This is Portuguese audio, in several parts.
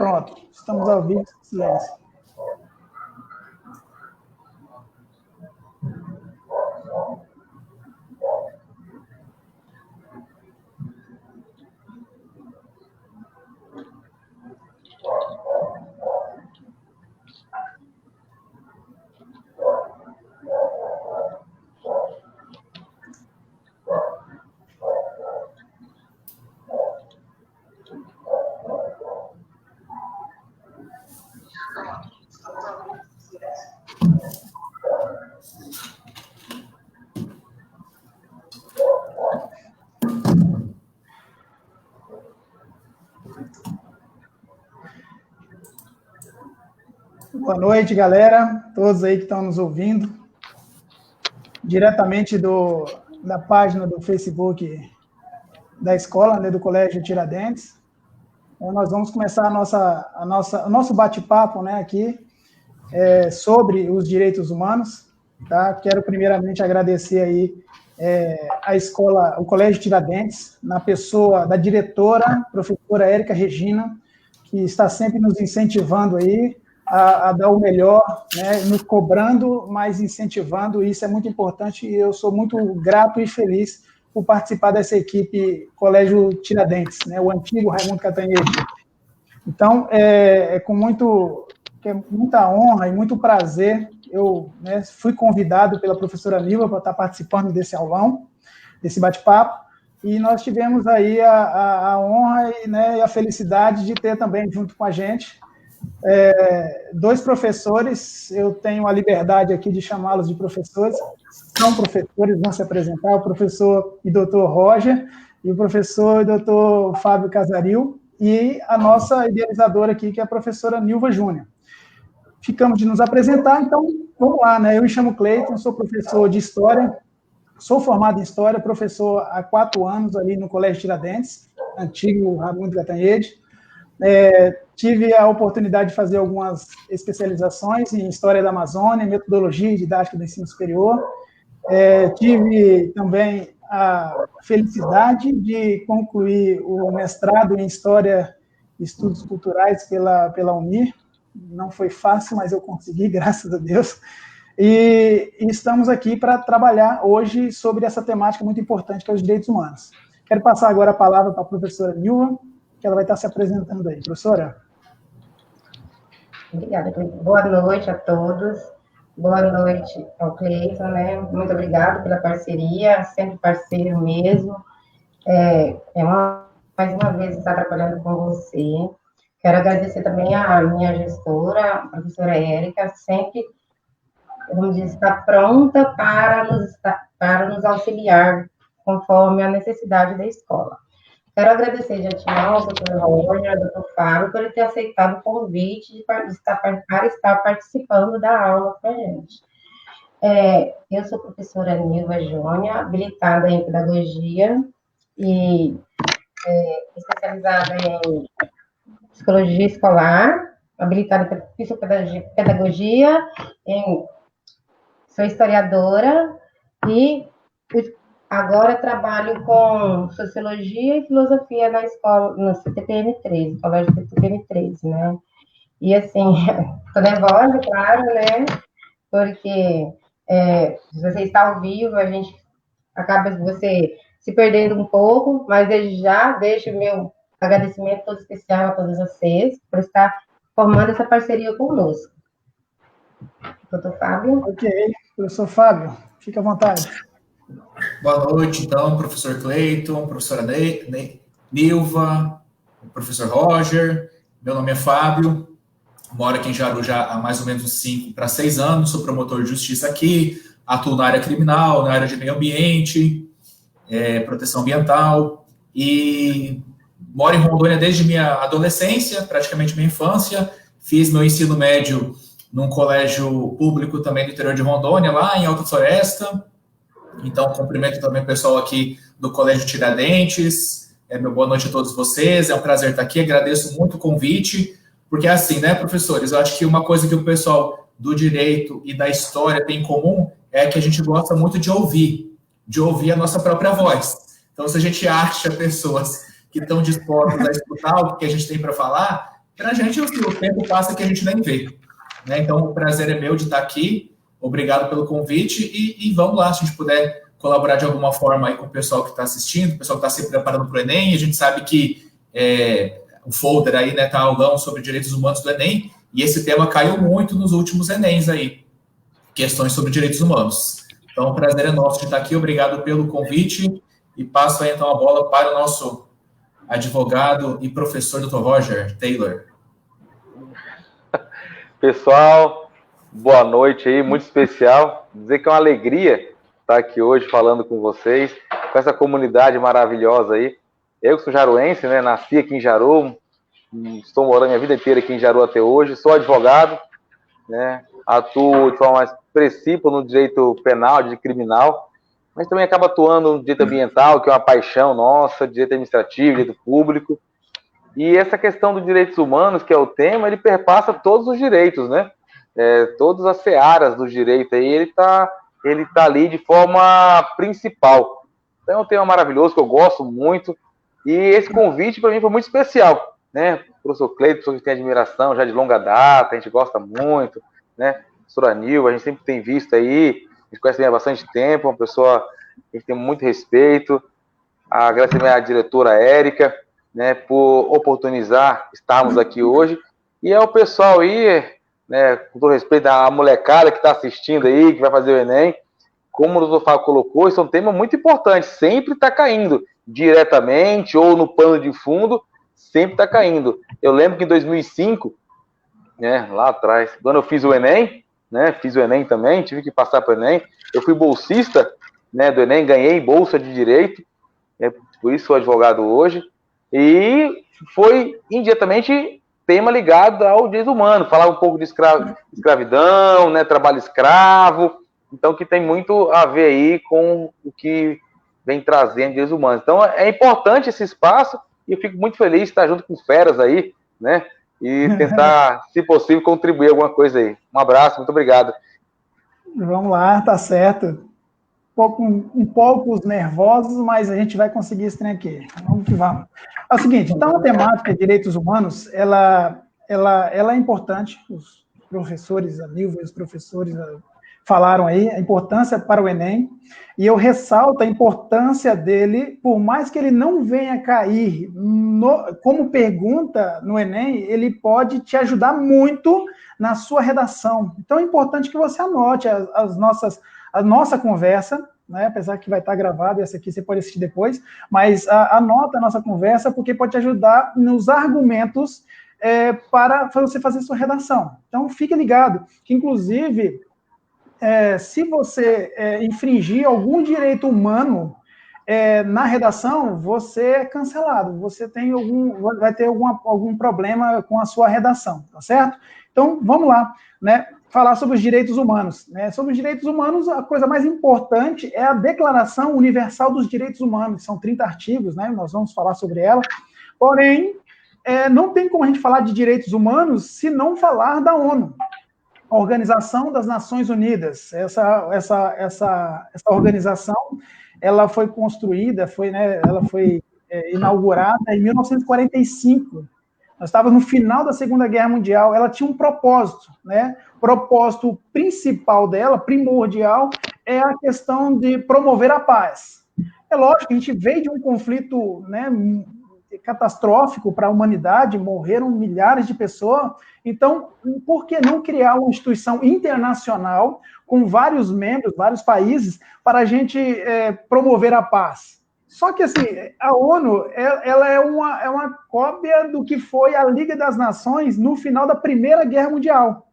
Pronto, estamos ao vivo, silêncio. Boa noite, galera, todos aí que estão nos ouvindo, diretamente da página do Facebook da escola, né, do Colégio Tiradentes. Então, nós vamos começar o nosso bate-papo, né, aqui, sobre os direitos humanos, tá? Quero primeiramente agradecer aí a escola, o Colégio Tiradentes, na pessoa da diretora, professora Érica Regina, que está sempre nos incentivando aí a dar o melhor, né, nos cobrando, mas incentivando, e isso é muito importante, e eu sou muito grato e feliz por participar dessa equipe Colégio Tiradentes, né, o antigo Raimundo Catanhede. Então, com muita honra e muito prazer, eu, né, fui convidado pela professora Nilva para estar participando desse aulão, desse bate-papo, e nós tivemos aí a honra e a felicidade de ter também, junto com a gente, dois professores. Eu tenho a liberdade aqui de chamá-los de professores, são professores, vão se apresentar, o professor e doutor Roger, e o professor e doutor Fábio Casaril, e a nossa idealizadora aqui, que é a professora Nilva Júnior. Ficamos de nos apresentar, então vamos lá, né? Eu me chamo Cleiton, sou professor de História, sou formado em História, professor há 4 anos ali no Colégio Tiradentes, antigo Raimundo Catanhede. Tive a oportunidade de fazer algumas especializações em História da Amazônia, Metodologia e Didática do Ensino Superior. Tive também a felicidade de concluir o mestrado em História e Estudos Culturais pela UNIR. Não foi fácil, mas eu consegui, graças a Deus. E estamos aqui para trabalhar hoje sobre essa temática muito importante, que é os direitos humanos. Quero passar agora a palavra para a professora Nilva, que ela vai estar se apresentando aí. Professora? Obrigada. Boa noite a todos. Boa noite ao Cleiton, né? Muito obrigada pela parceria, sempre parceiro mesmo. Mais uma vez, estar trabalhando com você. Quero agradecer também a minha gestora, a professora Érica, sempre, vamos dizer, está pronta para nos auxiliar conforme a necessidade da escola. Quero agradecer de antemão ao doutor Roger, ao doutor Fábio, por ele ter aceitado o convite para estar participando da aula com a gente. Eu sou professora Nilva Júnior, habilitada em Pedagogia e especializada em Psicologia Escolar, habilitada em Psicopedagogia, sou historiadora e agora trabalho com Sociologia e Filosofia na escola, no CTPM 13, Colégio CTPM 13, né? E, assim, tô nervosa, claro, né? Porque se você está ao vivo, a gente acaba você se perdendo um pouco, mas desde já deixo o meu agradecimento todo especial a todos vocês por estar formando essa parceria conosco. Doutor Fábio? Ok, professor Fábio, fique à vontade. Boa noite, então, professor Cleiton, professora Nilva, professor Roger. Meu nome é Fábio, moro aqui em Jaru já há mais ou menos uns 5 para 6 anos, sou promotor de justiça aqui, atuo na área criminal, na área de meio ambiente, proteção ambiental, e moro em Rondônia desde minha adolescência, praticamente minha infância. Fiz meu ensino médio num colégio público também do interior de Rondônia, lá em Alta Floresta. Então, cumprimento também o pessoal aqui do Colégio Tiradentes. Meu boa noite a todos vocês. É um prazer estar aqui. Agradeço muito o convite, porque é assim, né, professores? Eu acho que uma coisa que o pessoal do direito e da história tem em comum é que a gente gosta muito de ouvir a nossa própria voz. Então, se a gente acha pessoas que estão dispostas a escutar o que a gente tem para falar, Para a gente, o tempo passa que a gente nem vê. Né? Então, o prazer é meu de estar aqui. Obrigado pelo convite e vamos lá, se a gente puder colaborar de alguma forma aí com o pessoal que está assistindo, o pessoal que está se preparando para o Enem. A gente sabe que o folder aí, né, tá aulão sobre direitos humanos do Enem, e esse tema caiu muito nos últimos Enems aí, questões sobre direitos humanos. Então, o prazer é nosso de estar aqui. Obrigado pelo convite e passo aí, então, a bola para o nosso advogado e professor Dr. Roger Taylor. Pessoal, boa noite aí, muito especial. Dizer que é uma alegria estar aqui hoje falando com vocês, com essa comunidade maravilhosa aí. Eu que sou jaruense, né, nasci aqui em Jaru, estou morando minha vida inteira aqui em Jaru até hoje, sou advogado, né, atuo de forma mais expressiva no direito penal, direito criminal, mas também acaba atuando no direito ambiental, que é uma paixão nossa, direito administrativo, direito público. E essa questão dos direitos humanos, que é o tema, ele perpassa todos os direitos, né? Todas as searas do direito aí, ele tá ali de forma principal. Então é um tema maravilhoso, que eu gosto muito, e esse convite para mim foi muito especial, né? O professor Cleiton, professor que tem admiração já de longa data, a gente gosta muito, né? Professora Nilva, a gente sempre tem visto aí, a gente conhece há bastante tempo, uma pessoa que a gente tem muito respeito. Agradecer a minha diretora Érica, né, por oportunizar estarmos aqui hoje, e o pessoal aí, né, com todo respeito à molecada que está assistindo aí, que vai fazer o Enem, como o doutor Fábio colocou, isso é um tema muito importante, sempre está caindo, diretamente ou no pano de fundo, sempre está caindo. Eu lembro que em 2005, né, lá atrás, quando eu fiz o Enem, né, fiz o Enem também, tive que passar para o Enem, eu fui bolsista, né, do Enem, ganhei bolsa de direito, por isso sou advogado hoje, e foi indiretamente tema ligado ao direito humano, falar um pouco de escravidão, né, trabalho escravo, então que tem muito a ver aí com o que vem trazendo direitos humanos. Então é importante esse espaço e eu fico muito feliz de estar junto com feras aí, né, e tentar, se possível, contribuir alguma coisa aí. Um abraço, muito obrigado. Vamos lá, tá certo. Um pouco nervosos, mas a gente vai conseguir esse trem aqui. Vamos que vamos. É o seguinte, então a temática de direitos humanos, ela é importante, os professores, a Nilva e os professores falaram aí, a importância para o Enem, e eu ressalto a importância dele, por mais que ele não venha cair como pergunta no Enem, ele pode te ajudar muito na sua redação. Então é importante que você anote a nossa conversa, né, apesar que vai estar gravado, essa aqui você pode assistir depois, mas anota a nossa conversa, porque pode te ajudar nos argumentos para você fazer sua redação. Então, fique ligado, que inclusive, se você infringir algum direito humano na redação, você é cancelado, você vai ter algum problema com a sua redação, tá certo? Então, vamos lá, né? Falar sobre os direitos humanos. Né? Sobre os direitos humanos, a coisa mais importante é a Declaração Universal dos Direitos Humanos. São 30 artigos, né? Nós vamos falar sobre ela. Porém, não tem como a gente falar de direitos humanos se não falar da ONU, a Organização das Nações Unidas. Essa organização, ela foi construída, ela foi inaugurada em 1945. Nós estávamos no final da Segunda Guerra Mundial, ela tinha um propósito, né? O propósito principal dela, primordial, é a questão de promover a paz. É lógico que a gente veio de um conflito, né, catastrófico para a humanidade, morreram milhares de pessoas, então, por que não criar uma instituição internacional com vários membros, vários países, para a gente promover a paz? Só que, assim, a ONU, ela é uma cópia do que foi a Liga das Nações no final da Primeira Guerra Mundial.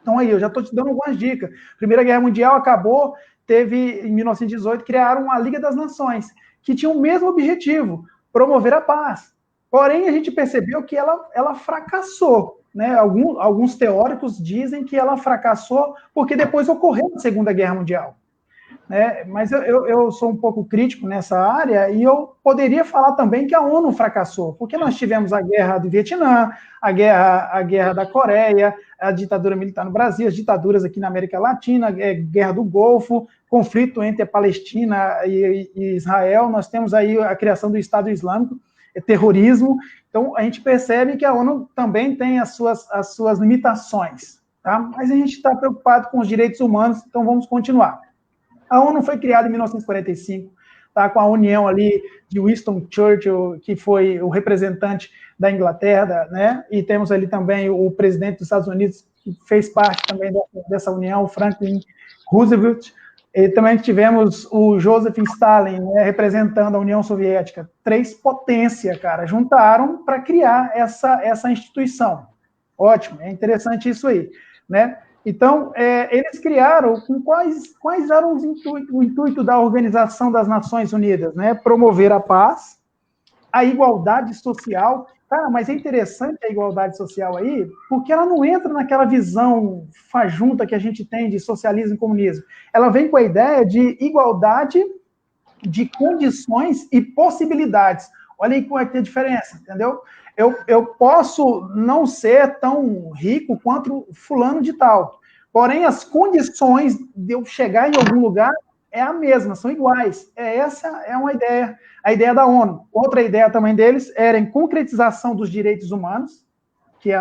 Então, aí, eu já estou te dando algumas dicas. A Primeira Guerra Mundial acabou, em 1918, criaram a Liga das Nações, que tinha o mesmo objetivo, promover a paz. Porém, a gente percebeu que ela fracassou. Né? Alguns teóricos dizem que ela fracassou porque depois ocorreu a Segunda Guerra Mundial. Mas eu sou um pouco crítico nessa área e eu poderia falar também que a ONU fracassou, porque nós tivemos a guerra do Vietnã, a guerra da Coreia, a ditadura militar no Brasil, as ditaduras aqui na América Latina, guerra do Golfo, conflito entre a Palestina e Israel, nós temos aí a criação do Estado Islâmico. terrorismo. Então, a gente percebe que a ONU também tem as suas limitações, tá? Mas a gente está preocupado com os direitos humanos, então vamos continuar. A ONU foi criada em 1945, tá? Com a união ali de Winston Churchill, que foi o representante da Inglaterra, né? E temos ali também o presidente dos Estados Unidos, que fez parte também dessa união, Franklin Roosevelt. E também tivemos o Joseph Stalin, né, representando a União Soviética. 3 potências, cara, juntaram para criar essa instituição. Ótimo, é interessante isso aí, né? Então, eles criaram, quais eram o intuito da Organização das Nações Unidas, né? Promover a paz, a igualdade social. Cara, mas é interessante a igualdade social aí, porque ela não entra naquela visão fajunta que a gente tem de socialismo e comunismo. Ela vem com a ideia de igualdade de condições e possibilidades. Olha aí qual é que tem a diferença, entendeu? Eu posso não ser tão rico quanto fulano de tal, porém as condições de eu chegar em algum lugar é a mesma, são iguais. Essa é uma ideia, a ideia da ONU. Outra ideia também deles era em concretização dos direitos humanos, que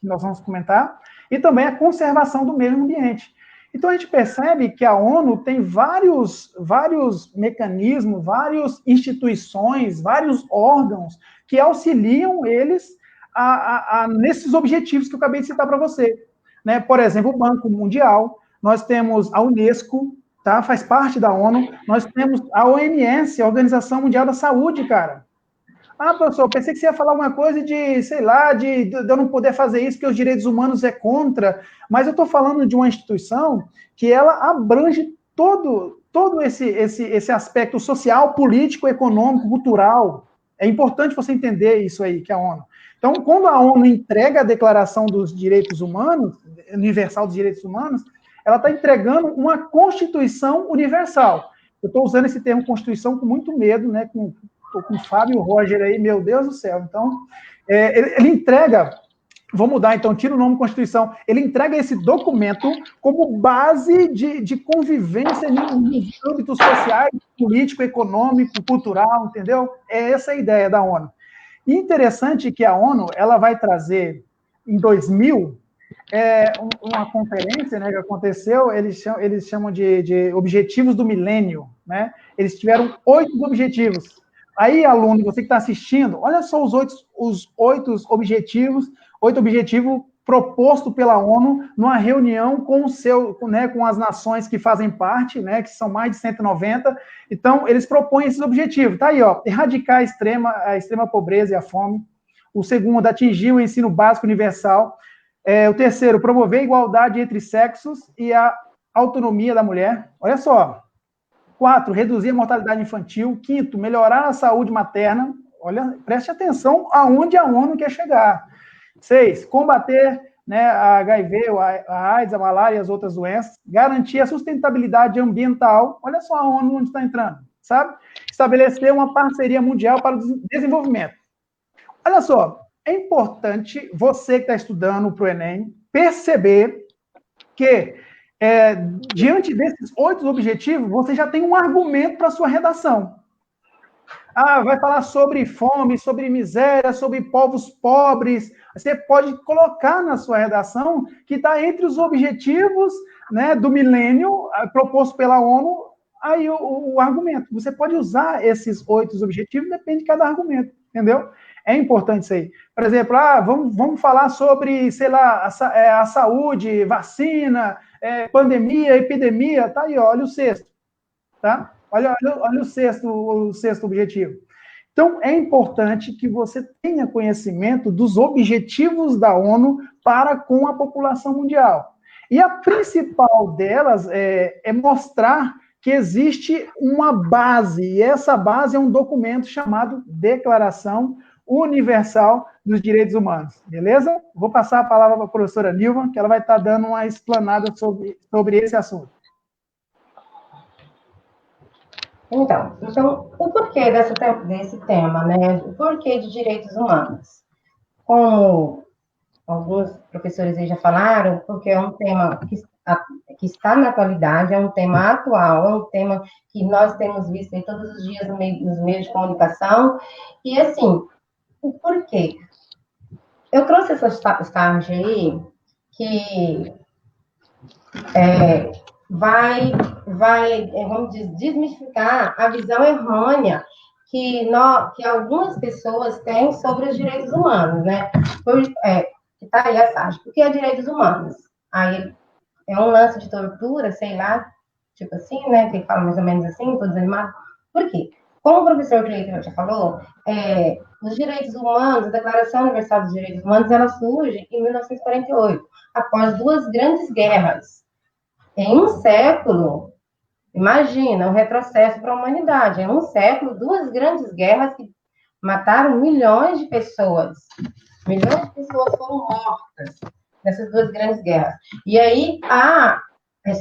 nós vamos comentar, e também a conservação do meio ambiente. Então, a gente percebe que a ONU tem vários mecanismos, várias instituições, vários órgãos que auxiliam eles nesses objetivos que eu acabei de citar para você. Né? Por exemplo, o Banco Mundial, nós temos a Unesco, tá? Faz parte da ONU, nós temos a OMS, a Organização Mundial da Saúde, cara. Ah, professor, pensei que você ia falar uma coisa de, sei lá, de eu não poder fazer isso, porque os direitos humanos é contra, mas eu estou falando de uma instituição que ela abrange todo esse aspecto social, político, econômico, cultural. É importante você entender isso aí, que é a ONU. Então, quando a ONU entrega a Declaração dos Direitos Humanos, Universal dos Direitos Humanos, ela está entregando uma Constituição Universal. Eu estou usando esse termo Constituição com muito medo, né, com o Fábio Roger aí, meu Deus do céu. Então, ele entrega, vou mudar então, tira o nome Constituição, ele entrega esse documento como base de convivência nos âmbitos sociais, político, econômico, cultural, entendeu? É essa a ideia da ONU. E interessante que a ONU, ela vai trazer, em 2000, uma conferência, né, que aconteceu, eles chamam de Objetivos do Milênio, né? Eles tiveram 8 objetivos. Aí, aluno, você que está assistindo, olha só os 8 objetivos, 8 objetivos propostos pela ONU numa reunião com as nações que fazem parte, né, que são mais de 190. Então, eles propõem esses objetivos. Tá aí, ó, erradicar a extrema pobreza e a fome. O segundo, atingir o ensino básico universal. O terceiro, promover a igualdade entre sexos e a autonomia da mulher. Olha só. 4, reduzir a mortalidade infantil. 5, melhorar a saúde materna. Olha, preste atenção aonde a ONU quer chegar. 6, combater, né, a HIV, a AIDS, a malária e as outras doenças. Garantir a sustentabilidade ambiental. Olha só a ONU onde está entrando, sabe? Estabelecer uma parceria mundial para o desenvolvimento. Olha só, é importante você que está estudando para o Enem perceber que diante desses 8 objetivos, você já tem um argumento para a sua redação. Vai falar sobre fome, sobre miséria, sobre povos pobres. Você pode colocar na sua redação que está entre os objetivos, né, do milênio proposto pela ONU, aí o argumento. Você pode usar esses 8 objetivos, depende de cada argumento, entendeu? É importante isso aí. Por exemplo, vamos falar sobre, sei lá, a saúde, vacina, pandemia, epidemia, tá aí, olha o 6º, tá? Olha o sexto objetivo. Então, é importante que você tenha conhecimento dos objetivos da ONU para com a população mundial. E a principal delas é mostrar que existe uma base, e essa base é um documento chamado Declaração Universal dos Direitos Humanos, beleza? Vou passar a palavra para a professora Nilva, que ela vai estar dando uma explanada sobre esse assunto. Então, o porquê desse tema, né? O porquê de direitos humanos? Como alguns professores aí já falaram, porque é um tema que está na atualidade, é um tema atual, é um tema que nós temos visto aí todos os dias nos meios de comunicação, e assim, Por quê? Eu trouxe essa charge aí que vamos desmistificar a visão errônea que algumas pessoas têm sobre os direitos humanos, né? Que tá aí a charge. O que é direitos humanos? Aí é um lance de tortura, sei lá, tipo assim, né? Que fala mais ou menos assim, tô desanimado. Por quê? Como o professor Cleiton já falou, os direitos humanos, a Declaração Universal dos Direitos Humanos, ela surge em 1948, após 2 grandes guerras. Em um século, imagina, um retrocesso para a humanidade. Em um século, 2 grandes guerras que mataram milhões de pessoas. Milhões de pessoas foram mortas nessas 2 grandes guerras. E aí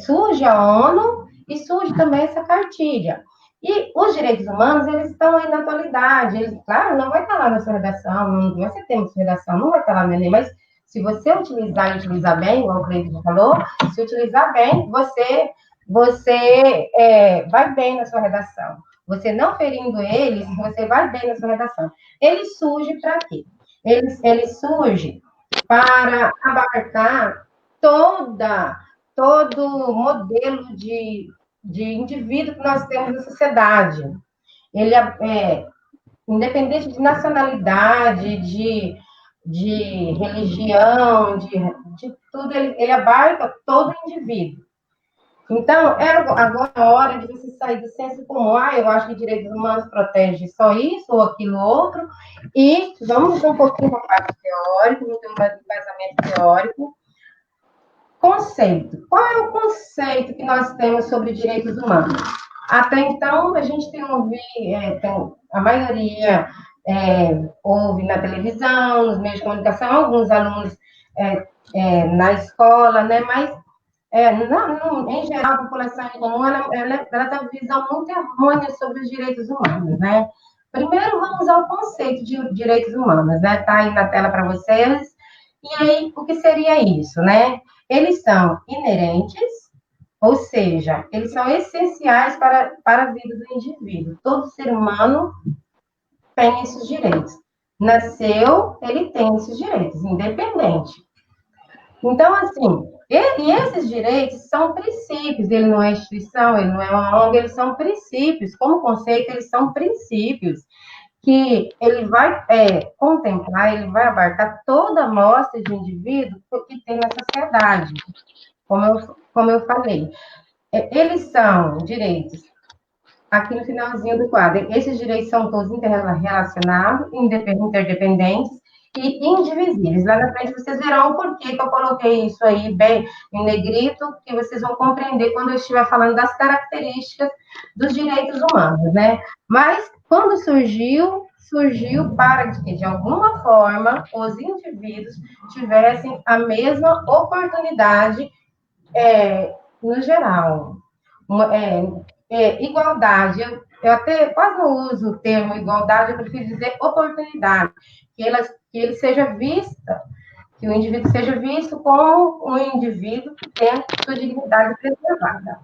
surge a ONU e surge também essa cartilha. E os direitos humanos, eles estão aí na atualidade. Eles, claro, não vai estar lá na sua redação, não vai ser tema de redação, não vai estar lá no Enem, mas se você utilizar e utilizar bem, igual o Cleiton falou, se utilizar bem, você vai bem na sua redação. Você não ferindo eles, você vai bem na sua redação. Ele surge para quê? Ele surge para abarcar todo o modelo de indivíduo que nós temos na sociedade. Ele independente de nacionalidade, de religião, de tudo, ele abarca todo indivíduo. Então, agora a hora de você sair do senso comum. Eu acho que direitos humanos protege só isso ou aquilo outro, e vamos um pouquinho para a parte teórica, vamos ter um embasamento teórico. Conceito. Qual é o conceito que nós temos sobre direitos humanos? Até então, a gente tem ouvido, a maioria ouve na televisão, nos meios de comunicação, alguns alunos na escola, né? Mas, em geral, a população em comum, ela tem uma visão muito errônea sobre os direitos humanos, né? Primeiro, vamos ao conceito de direitos humanos, né? Está aí na tela para vocês. E aí, o que seria isso, né? Eles são inerentes, ou seja, eles são essenciais para a vida do indivíduo. Todo ser humano tem esses direitos. Nasceu, ele tem esses direitos, independente. Então, assim, e esses direitos são princípios, ele não é instituição, ele não é uma ONG, eles são princípios, como conceito, eles são princípios que ele vai contemplar, ele vai abarcar toda a amostra de indivíduo que tem na sociedade, como eu falei. Eles são direitos, aqui no finalzinho do quadro, esses direitos são todos interrelacionados, interdependentes e indivisíveis. Lá na frente vocês verão o porquê que eu coloquei isso aí bem em negrito, que vocês vão compreender quando eu estiver falando das características dos direitos humanos, né? Mas, quando surgiu para que, de alguma forma, os indivíduos tivessem a mesma oportunidade no geral. Igualdade, eu até quase não uso o termo igualdade, eu prefiro dizer oportunidade, que ele seja vista, que o indivíduo seja visto como um indivíduo que tem a sua dignidade preservada.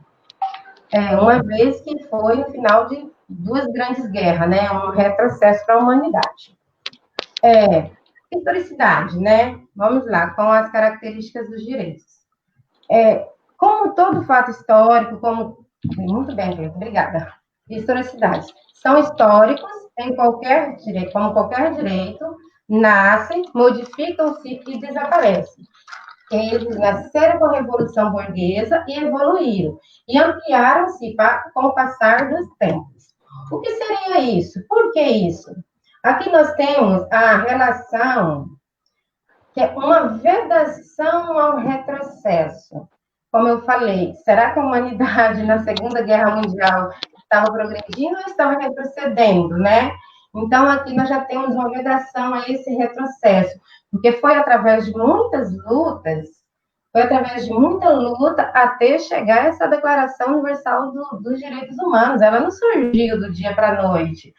Uma vez que foi no final de 2 grandes guerras, né? Um retrocesso para a humanidade. Historicidade, né? Vamos lá, com as características dos direitos. Como todo fato histórico, muito bem, gente, obrigada. Historicidade. São históricos em qualquer direito, como qualquer direito, nascem, modificam-se e desaparecem. Eles nasceram com a Revolução Burguesa e evoluíram, e ampliaram-se com o passar dos tempos. O que seria isso? Por que isso? Aqui nós temos a relação, que é uma vedação ao retrocesso. Como eu falei, será que a humanidade na Segunda Guerra Mundial estava progredindo ou estava retrocedendo, né? Então, aqui nós já temos uma vedação a esse retrocesso, porque foi através de muitas lutas, até chegar a essa Declaração Universal dos Direitos Humanos. Ela não surgiu do dia para a noite.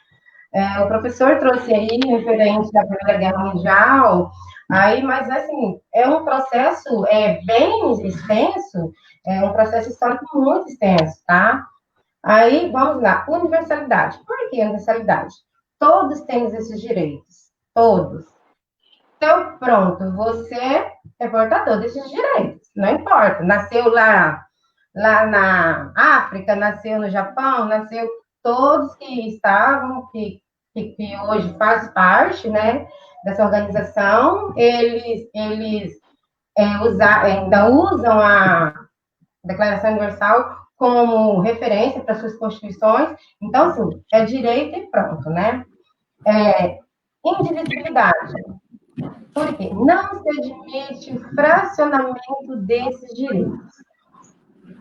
O professor trouxe aí, referente à Primeira Guerra Mundial, mas, assim, é um processo bem extenso, é um processo histórico muito extenso, tá? Aí, vamos lá, universalidade. Por que universalidade? Todos temos esses direitos. todos. Então, pronto, você é portador desses direitos, não importa. Nasceu lá na África, nasceu no Japão, nasceu todos que estavam, que hoje faz parte, né, dessa organização, eles ainda usam a Declaração Universal como referência para suas constituições. Então, assim, é direito e pronto, né? Indivisibilidade. Por quê? Não se admite o fracionamento desses direitos.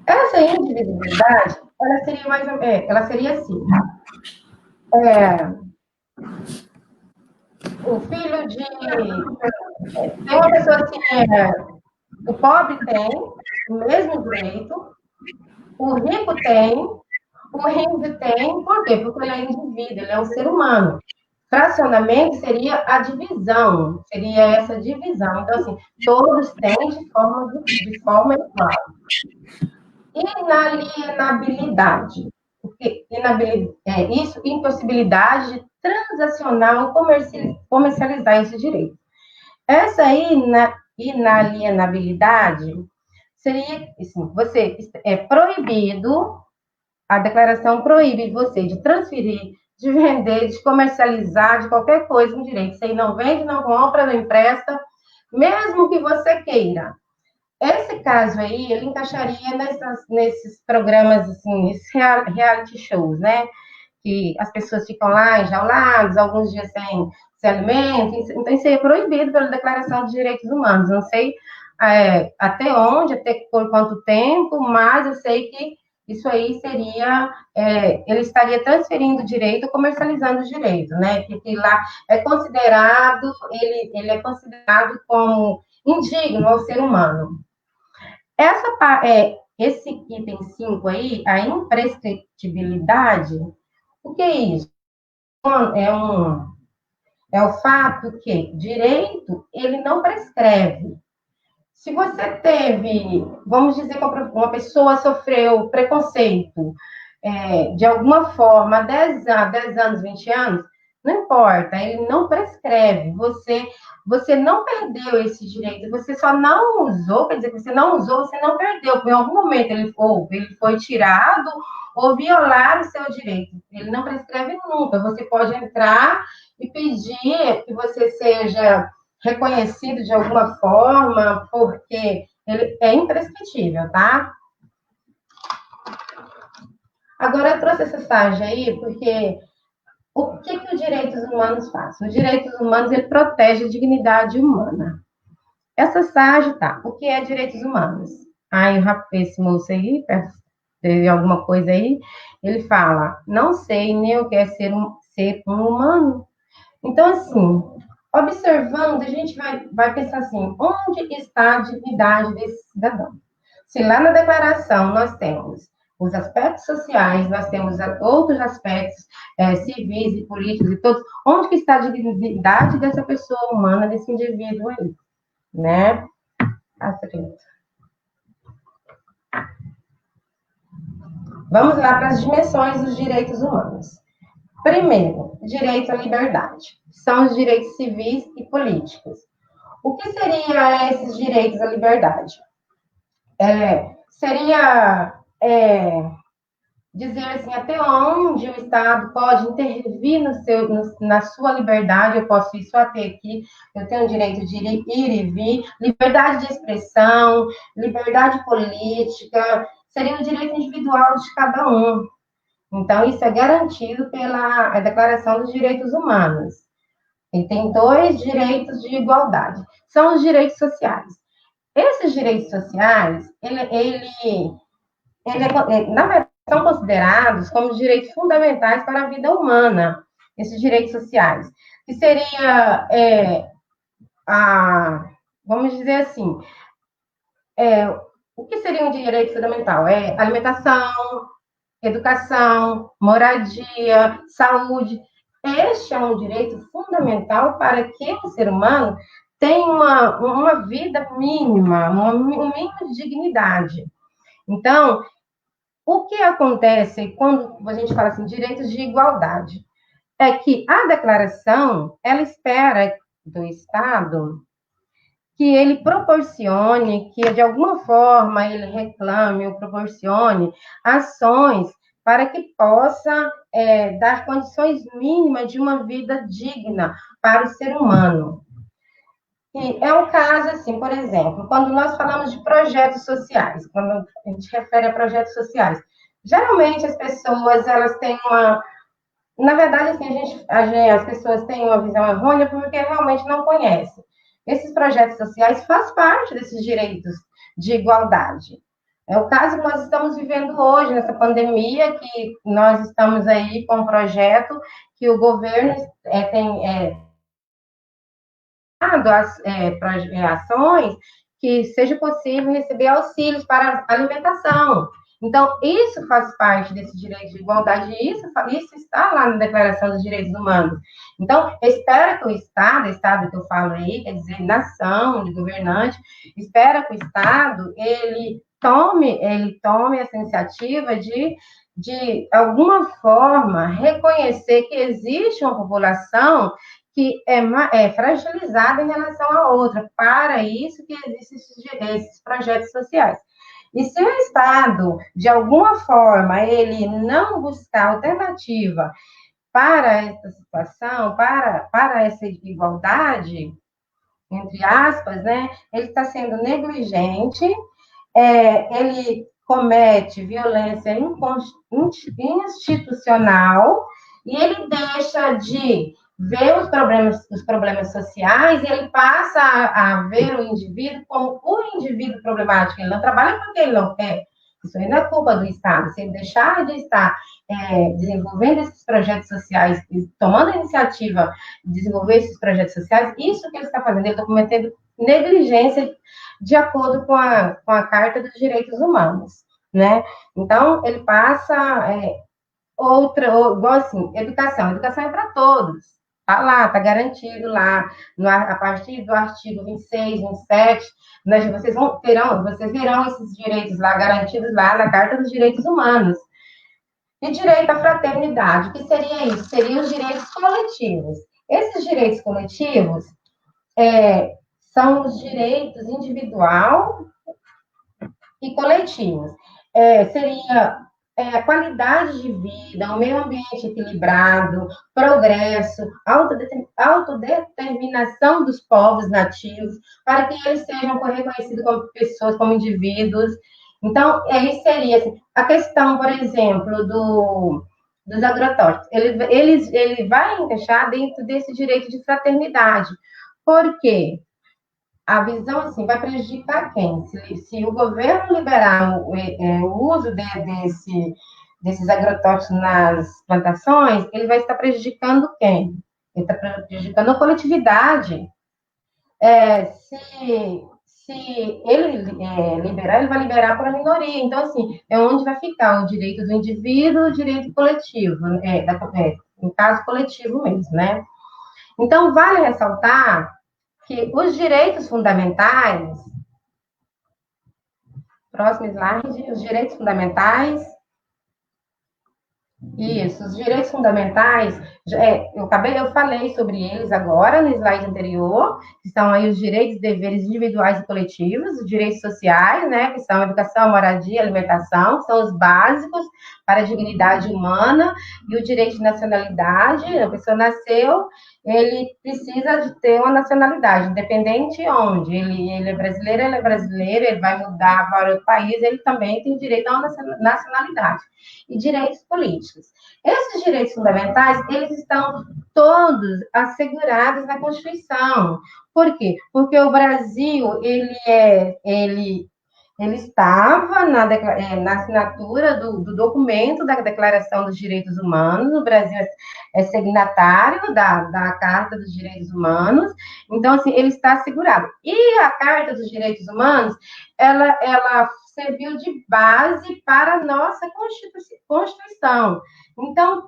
Essa indivisibilidade, ela seria assim. O filho de... Tem uma pessoa assim, o pobre tem o mesmo direito, o rico tem, o índio tem, por quê? Porque ele é indivíduo, ele é um ser humano. Fracionamento seria a divisão, seria essa divisão. Então, assim, todos têm de forma igual. Inalienabilidade. Porque isso, impossibilidade de transacionar ou comercializar esse direito. Essa inalienabilidade seria, assim, você é proibido, a declaração proíbe você de transferir, de vender, de comercializar, de qualquer coisa um direito. Você não vende, não compra, não empresta, mesmo que você queira. Esse caso aí, ele encaixaria nesses programas, assim, esses reality shows, né? Que as pessoas ficam lá enjauladas, alguns dias sem se alimentam. Então, isso aí é proibido pela Declaração de Direitos Humanos. Não sei até onde, até por quanto tempo, mas eu sei que isso aí seria, ele estaria transferindo o direito, comercializando o direito, né? Porque lá é considerado, ele é considerado como indigno ao ser humano. Esse item 5 aí, a imprescritibilidade, o que é isso? É o fato que direito, ele não prescreve. Se você teve, vamos dizer que uma pessoa sofreu preconceito de alguma forma há 10 anos, 20 anos, não importa, ele não prescreve. Você não perdeu esse direito, você só não usou, quer dizer, você não usou, você não perdeu. Em algum momento ele foi tirado ou violaram o seu direito. Ele não prescreve nunca. Você pode entrar e pedir que você seja reconhecido de alguma forma, porque ele é imprescritível, tá? Agora, eu trouxe essa passagem aí, porque o que os direitos humanos fazem? Os direitos humanos, ele protege a dignidade humana. Essa passagem, tá, o que é direitos humanos? Aí, esse moço aí, teve alguma coisa aí, ele fala, não sei nem o que é ser um humano. Então, assim, observando, a gente vai pensar assim, onde está a dignidade desse cidadão? Se lá na declaração nós temos os aspectos sociais, nós temos outros aspectos civis e políticos e todos, onde que está a dignidade dessa pessoa humana, desse indivíduo aí, né? Vamos lá para as dimensões dos direitos humanos. Primeiro, direito à liberdade. São os direitos civis e políticos. O que seriam esses direitos à liberdade? Seria dizer assim, até onde o Estado pode intervir na sua liberdade. Eu posso isso até aqui, eu tenho o direito de ir e vir, liberdade de expressão, liberdade política, seria o direito individual de cada um. Então, isso é garantido pela Declaração dos Direitos Humanos. E tem 2 direitos de igualdade. São os direitos sociais. Esses direitos sociais, na verdade, são considerados como direitos fundamentais para a vida humana, esses direitos sociais. Que seria, vamos dizer assim, o que seria um direito fundamental? Alimentação, educação, moradia, saúde. Este é um direito fundamental para que o ser humano tenha uma vida mínima, um mínimo de dignidade. Então, o que acontece quando a gente fala assim, direitos de igualdade? é que a declaração, ela espera do Estado que ele proporcione, que de alguma forma ele reclame ou proporcione ações para que possa dar condições mínimas de uma vida digna para o ser humano. E é um caso, assim, por exemplo, quando nós falamos de projetos sociais, quando a gente refere a projetos sociais, geralmente as pessoas, elas têm uma... Na verdade, assim, as pessoas têm uma visão errônea porque realmente não conhecem. Esses projetos sociais fazem parte desses direitos de igualdade. É o caso que nós estamos vivendo hoje, nessa pandemia, que nós estamos aí com um projeto que o governo tem ações que seja possível receber auxílios para alimentação. Então, isso faz parte desse direito de igualdade, e isso está lá na Declaração dos Direitos Humanos. Então, espera que o Estado que eu falo aí, quer dizer, nação, de governante, espera que o Estado, ele tome essa iniciativa de alguma forma, reconhecer que existe uma população que é fragilizada em relação à outra. Para isso que existem esses projetos sociais. E se o Estado, de alguma forma, ele não buscar alternativa para essa situação, para essa igualdade, entre aspas, né, ele está sendo negligente, ele comete violência institucional e ele deixa de ver os problemas sociais, e ele passa a ver o indivíduo como o indivíduo problemático. Ele não trabalha porque ele não quer. Isso aí não é culpa do Estado. Se ele deixar de estar desenvolvendo esses projetos sociais, tomando a iniciativa de desenvolver esses projetos sociais, isso que ele está fazendo, ele está cometendo negligência de acordo com a Carta dos Direitos Humanos, né? Então, ele passa igual assim, educação é para todos. Está lá, está garantido lá, a partir do artigo 26, 27, né, vocês verão esses direitos lá garantidos lá na Carta dos Direitos Humanos. E direito à fraternidade, o que seria isso? Seriam os direitos coletivos. Esses direitos coletivos são os direitos individual e coletivos. Seria a qualidade de vida, o meio ambiente equilibrado, progresso, autodeterminação dos povos nativos, para que eles sejam reconhecidos como pessoas, como indivíduos. Então, aí seria assim, a questão, por exemplo, dos agrotóxicos. Ele vai encaixar dentro desse direito de fraternidade. Por quê? A visão, assim, vai prejudicar quem? Se o governo liberar o uso desses agrotóxicos nas plantações, ele vai estar prejudicando quem? Ele está prejudicando a coletividade. Se ele liberar, ele vai liberar para a minoria. Então, assim, é onde vai ficar o direito do indivíduo, o direito coletivo, no caso coletivo mesmo, né? Então, vale ressaltar que os direitos fundamentais, próximo slide, os direitos fundamentais, isso, os direitos fundamentais, eu falei sobre eles agora, no slide anterior, que são aí os direitos e deveres individuais e coletivos, os direitos sociais, né, que são educação, moradia, alimentação, que são os básicos para a dignidade humana, e o direito de nacionalidade, a pessoa nasceu, ele precisa de ter uma nacionalidade, independente de onde, ele é brasileiro, ele vai mudar para outro país, ele também tem direito a uma nacionalidade. E direitos políticos. Esses direitos fundamentais, eles estão todos assegurados na Constituição. Por quê? Porque o Brasil, ele estava na assinatura do documento da Declaração dos Direitos Humanos. O Brasil é signatário da Carta dos Direitos Humanos. Então, assim, ele está assegurado. E a Carta dos Direitos Humanos, ela serviu de base para a nossa Constituição. Então,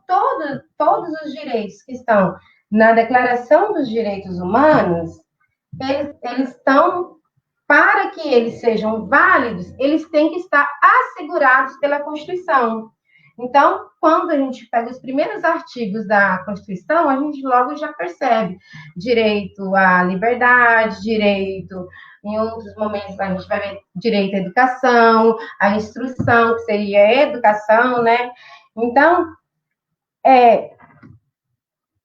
todos os direitos que estão na Declaração dos Direitos Humanos, eles estão, para que eles sejam válidos, eles têm que estar assegurados pela Constituição. Então, quando a gente pega os primeiros artigos da Constituição, a gente logo já percebe direito à liberdade, direito, em outros momentos a gente vai ver direito à educação, à instrução, que seria a educação, né? Então,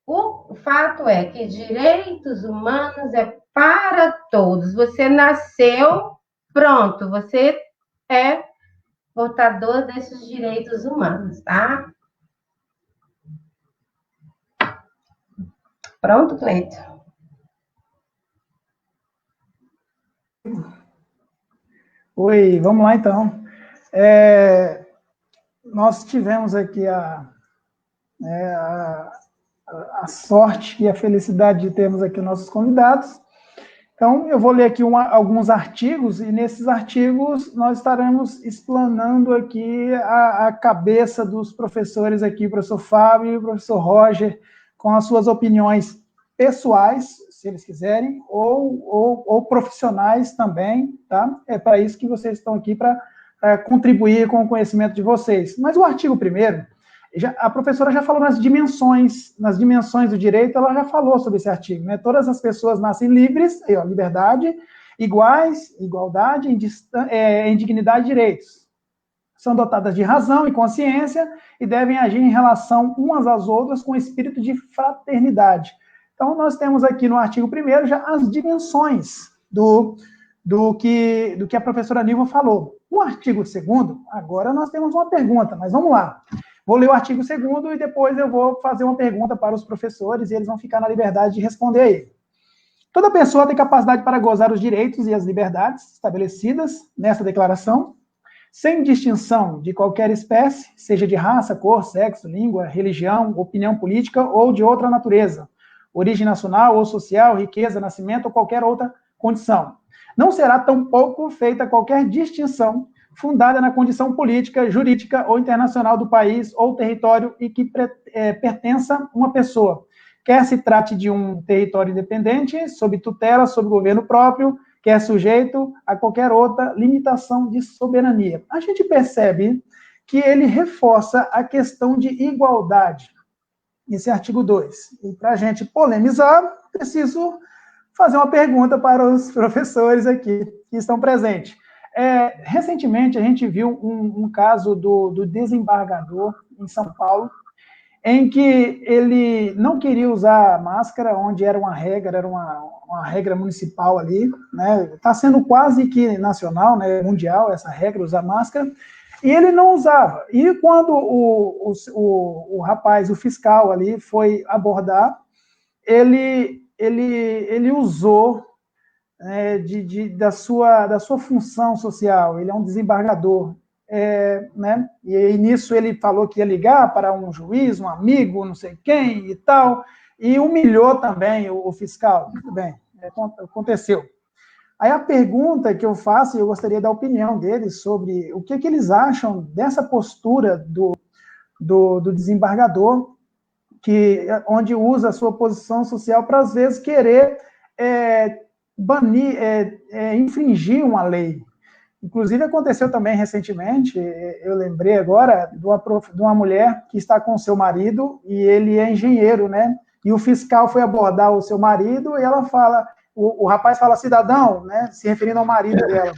o fato é que direitos humanos é para todos. Você nasceu, pronto, você é portador desses direitos humanos, tá? Pronto, Cleito? Oi, vamos lá então. Nós tivemos aqui a sorte e a felicidade de termos aqui nossos convidados. Então, eu vou ler aqui alguns artigos, e nesses artigos nós estaremos explanando aqui a cabeça dos professores aqui, o professor Fábio e o professor Roger, com as suas opiniões pessoais, se eles quiserem, ou profissionais também, tá? É para isso que vocês estão aqui, para contribuir com o conhecimento de vocês. Mas o artigo primeiro, a professora já falou nas dimensões do direito, ela já falou sobre esse artigo, né? Todas as pessoas nascem livres, liberdade, iguais, igualdade, em dignidade e direitos. São dotadas de razão e consciência e devem agir em relação umas às outras com espírito de fraternidade. Então, nós temos aqui no artigo 1º já as dimensões do que a professora Nilva falou. O artigo 2º, agora nós temos uma pergunta, mas vamos lá. Vou ler o artigo 2º e depois eu vou fazer uma pergunta para os professores e eles vão ficar na liberdade de responder aí. Toda pessoa tem capacidade para gozar os direitos e as liberdades estabelecidas nesta declaração, sem distinção de qualquer espécie, seja de raça, cor, sexo, língua, religião, opinião política ou de outra natureza, origem nacional ou social, riqueza, nascimento ou qualquer outra condição. Não será tampouco feita qualquer distinção fundada na condição política, jurídica ou internacional do país ou território e que pertença uma pessoa, quer se trate de um território independente, sob tutela, sob governo próprio, quer sujeito a qualquer outra limitação de soberania. A gente percebe que ele reforça a questão de igualdade, esse artigo 2. E para a gente polemizar, preciso fazer uma pergunta para os professores aqui que estão presentes. Recentemente, a gente viu um caso do desembargador em São Paulo, em que ele não queria usar máscara, onde era uma regra municipal ali, né? Está sendo quase que nacional, né, mundial, essa regra, usar máscara, e ele não usava. E quando o rapaz, o fiscal ali, foi abordar, ele usou da sua função social, ele é um desembargador, né? E nisso ele falou que ia ligar para um juiz, um amigo, não sei quem e tal, e humilhou também o fiscal. Muito bem, aconteceu. Aí a pergunta que eu faço, e eu gostaria da opinião deles sobre o que eles acham dessa postura do desembargador, onde usa a sua posição social para, às vezes, querer banir, infringir uma lei. Inclusive, aconteceu também recentemente, eu lembrei agora, de uma mulher que está com o seu marido, e ele é engenheiro, né? E o fiscal foi abordar o seu marido, e ela fala, o rapaz fala cidadão, né? Se referindo ao marido dela.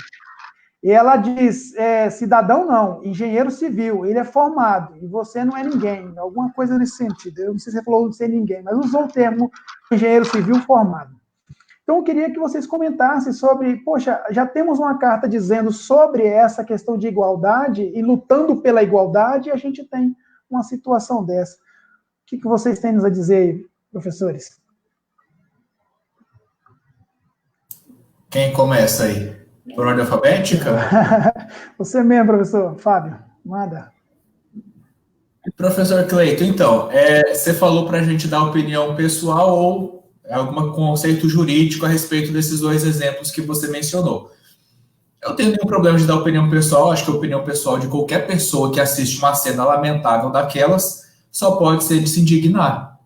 E ela diz, cidadão não, engenheiro civil, ele é formado, e você não é ninguém, alguma coisa nesse sentido. Eu não sei se você falou de ser ninguém, mas usou o termo engenheiro civil formado. Então, eu queria que vocês comentassem sobre, poxa, já temos uma carta dizendo sobre essa questão de igualdade, e lutando pela igualdade, e a gente tem uma situação dessa. O que vocês têm a dizer aí, professores? Quem começa aí? Por ordem alfabética? Você mesmo, professor Fábio, manda. Professor Cleito, então, você falou para a gente dar opinião pessoal ou algum conceito jurídico a respeito desses dois exemplos que você mencionou. Eu não tenho nenhum problema de dar opinião pessoal, acho que a opinião pessoal de qualquer pessoa que assiste uma cena lamentável daquelas só pode ser de se indignar.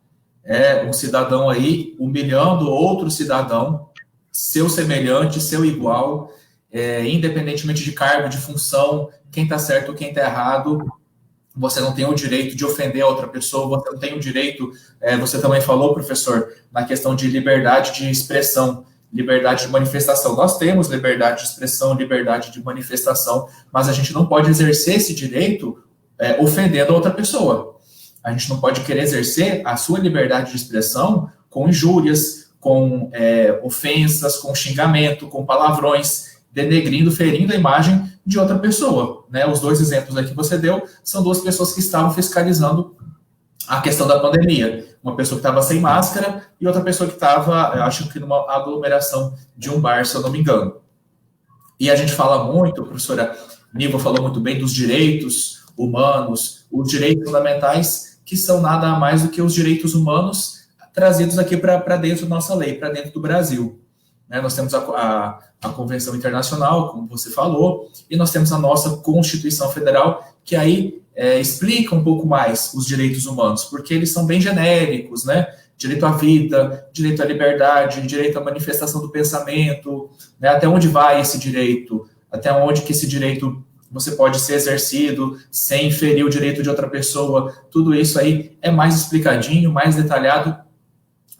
Um cidadão aí humilhando outro cidadão, seu semelhante, seu igual, independentemente de cargo, de função, quem está certo ou quem está errado, você não tem o direito de ofender a outra pessoa, você não tem o direito, você também falou, professor, na questão de liberdade de expressão, liberdade de manifestação. Nós temos liberdade de expressão, liberdade de manifestação, mas a gente não pode exercer esse direito ofendendo a outra pessoa. A gente não pode querer exercer a sua liberdade de expressão com injúrias, com ofensas, com xingamento, com palavrões, denegrindo, ferindo a imagem de outra pessoa, né? Os dois exemplos aí que você deu são duas pessoas que estavam fiscalizando a questão da pandemia. Uma pessoa que estava sem máscara e outra pessoa que estava, acho que numa aglomeração de um bar, se eu não me engano. E a gente fala muito, a professora Niva falou muito bem dos direitos humanos, os direitos fundamentais, que são nada mais do que os direitos humanos trazidos aqui para dentro da nossa lei, para dentro do Brasil. Né? Nós temos a Convenção Internacional, como você falou, e nós temos a nossa Constituição Federal, que aí explica um pouco mais os direitos humanos, porque eles são bem genéricos, né? Direito à vida, direito à liberdade, direito à manifestação do pensamento, né? Até onde vai esse direito, até onde que esse direito você pode ser exercido sem ferir o direito de outra pessoa, tudo isso aí é mais explicadinho, mais detalhado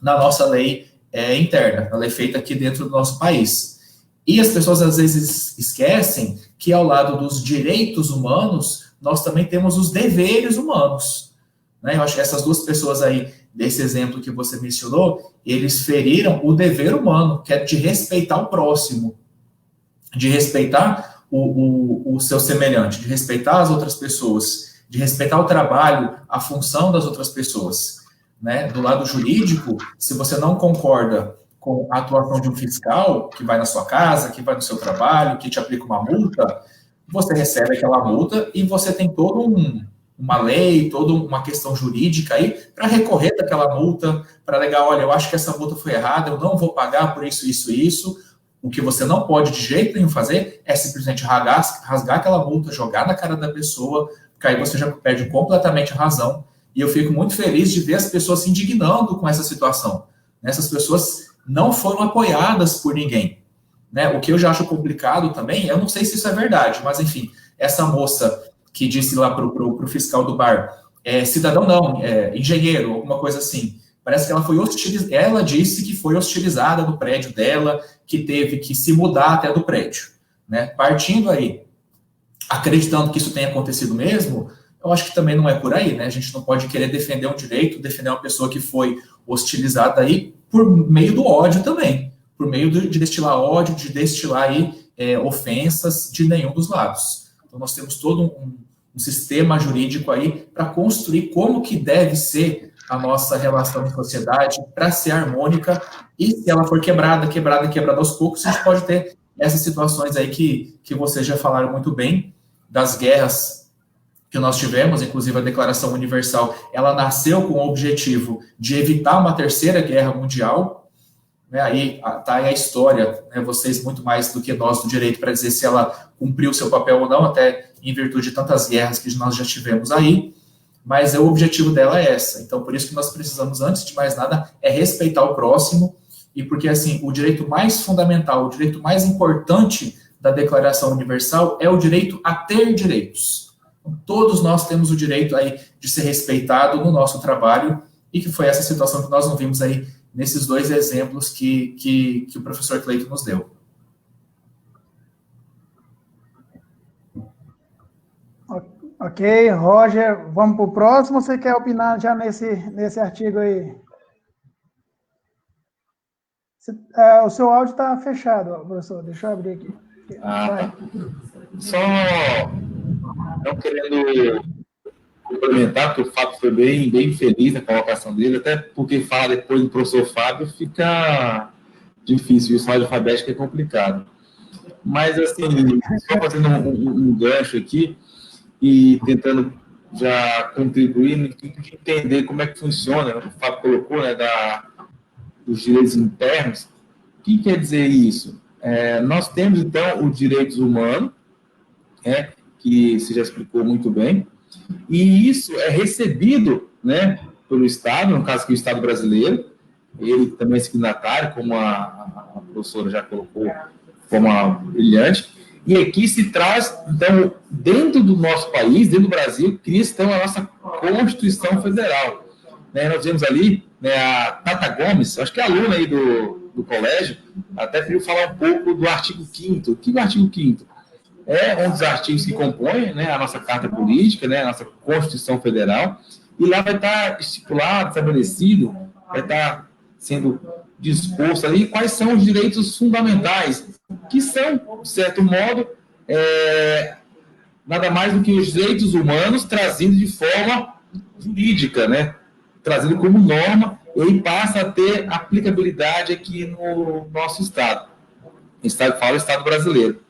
na nossa lei interna, na lei feita aqui dentro do nosso país. E as pessoas às vezes esquecem que ao lado dos direitos humanos, nós também temos os deveres humanos. Né? Eu acho que essas duas pessoas aí, desse exemplo que você mencionou, eles feriram o dever humano, que é de respeitar o próximo, de respeitar o seu semelhante, de respeitar as outras pessoas, de respeitar o trabalho, a função das outras pessoas. Né? Do lado jurídico, se você não concorda com a atuação de um fiscal que vai na sua casa, que vai no seu trabalho, que te aplica uma multa, você recebe aquela multa e você tem toda uma lei, toda uma questão jurídica aí para recorrer daquela multa, para alegar, olha, eu acho que essa multa foi errada, eu não vou pagar por isso, isso e isso. O que você não pode de jeito nenhum fazer é simplesmente rasgar aquela multa, jogar na cara da pessoa, porque aí você já perde completamente a razão. E eu fico muito feliz de ver as pessoas se indignando com essa situação. Essas pessoas não foram apoiadas por ninguém. Né? O que eu já acho complicado também, eu não sei se isso é verdade, mas enfim, essa moça que disse lá pro fiscal do bar, cidadão não, engenheiro, alguma coisa assim, parece que ela foi hostilizada, ela disse que foi hostilizada no prédio dela, que teve que se mudar até do prédio. Né? Partindo aí, acreditando que isso tenha acontecido mesmo, eu acho que também não é por aí, né? A gente não pode querer defender um direito, defender uma pessoa que foi hostilizada aí por meio do ódio também, por meio de destilar ódio, de destilar aí ofensas de nenhum dos lados. Então nós temos todo um sistema jurídico aí para construir como que deve ser a nossa relação em sociedade para ser harmônica, e se ela for quebrada aos poucos, a gente pode ter essas situações aí que vocês já falaram muito bem, das guerras que nós tivemos, inclusive a Declaração Universal, ela nasceu com o objetivo de evitar uma terceira guerra mundial, né? Aí está aí a história, né? Vocês muito mais do que nós do direito para dizer se ela cumpriu seu papel ou não, até em virtude de tantas guerras que nós já tivemos aí, mas o objetivo dela é essa. Então, por isso que nós precisamos, antes de mais nada, respeitar o próximo, e porque, assim, o direito mais fundamental, o direito mais importante da Declaração Universal é o direito a ter direitos. Todos nós temos o direito aí de ser respeitado no nosso trabalho, e que foi essa situação que nós não vimos aí nesses dois exemplos que o professor Cleiton nos deu. Ok, Roger, vamos para o próximo, você quer opinar já nesse artigo aí? O seu áudio está fechado, professor, deixa eu abrir aqui. Só não querendo complementar, porque o Fábio foi bem feliz na colocação dele, até porque falar depois do professor Fábio fica difícil, o slide alfabético é complicado. Mas, assim, só fazendo um gancho aqui e tentando já contribuir no intuito de entender como é que funciona, né? O Fábio colocou, né, dos direitos internos. O que quer dizer isso? Nós temos, então, os direitos humanos, que você já explicou muito bem, e isso é recebido, né, pelo Estado, no caso aqui o Estado brasileiro, ele também é signatário, como a professora já colocou, como a brilhante, E aqui se traz, então, dentro do nosso país, dentro do Brasil, cria-se, então, a nossa Constituição Federal. Né, nós vemos ali, né, a Tata Gomes, acho que é aluna aí do colégio, até queria falar um pouco do artigo 5º. O que é o artigo 5º? É um dos artigos que compõe, né, a nossa Carta Política, né, a nossa Constituição Federal, e lá vai estar estipulado, estabelecido, vai estar sendo disposto ali quais são os direitos fundamentais, que são, de certo modo, nada mais do que os direitos humanos trazidos de forma jurídica, né, trazido como norma, e aí passa a ter aplicabilidade aqui no nosso Estado. Estado fala Estado brasileiro.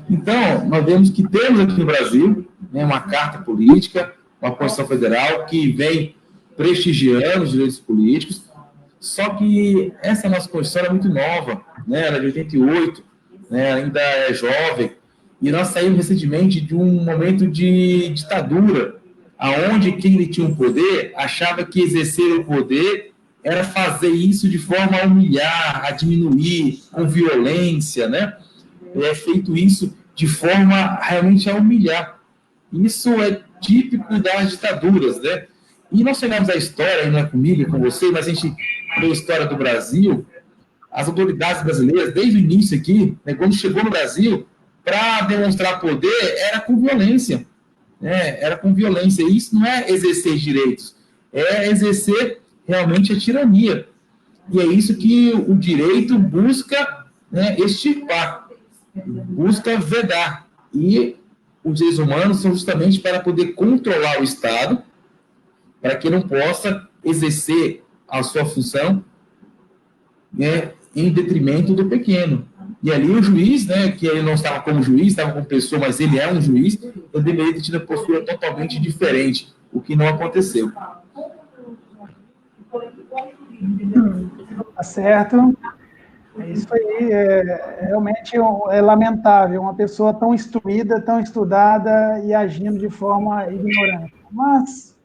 Então, nós vemos que temos aqui no Brasil, né, uma carta política, uma Constituição Federal que vem prestigiando os direitos políticos, só que essa nossa Constituição é muito nova, né, ela é de 88, né, ainda é jovem, e nós saímos recentemente de um momento de ditadura, aonde quem tinha o poder achava que exercer o poder era fazer isso de forma a humilhar, a diminuir, com violência, né? É feito isso de forma realmente a humilhar. Isso é típico das ditaduras, né? E nós chegamos à história, não é comigo, é com você, mas a gente vê a história do Brasil, as autoridades brasileiras, desde o início aqui, né, quando chegou no Brasil, para demonstrar poder, era com violência. Né? Era com violência. E isso não é exercer direitos, é exercer realmente a tirania. E é isso que o direito busca, né, extirpar, busca vedar. E os direitos humanos são justamente para poder controlar o Estado, para que não possa exercer a sua função, né, em detrimento do pequeno. E ali o juiz, né, que ele não estava como juiz, estava como pessoa, mas ele é um juiz, ele deveria ter tido uma postura totalmente diferente, o que não aconteceu. Tá certo. É isso aí, realmente é lamentável uma pessoa tão instruída, tão estudada e agindo de forma ignorante. Mas,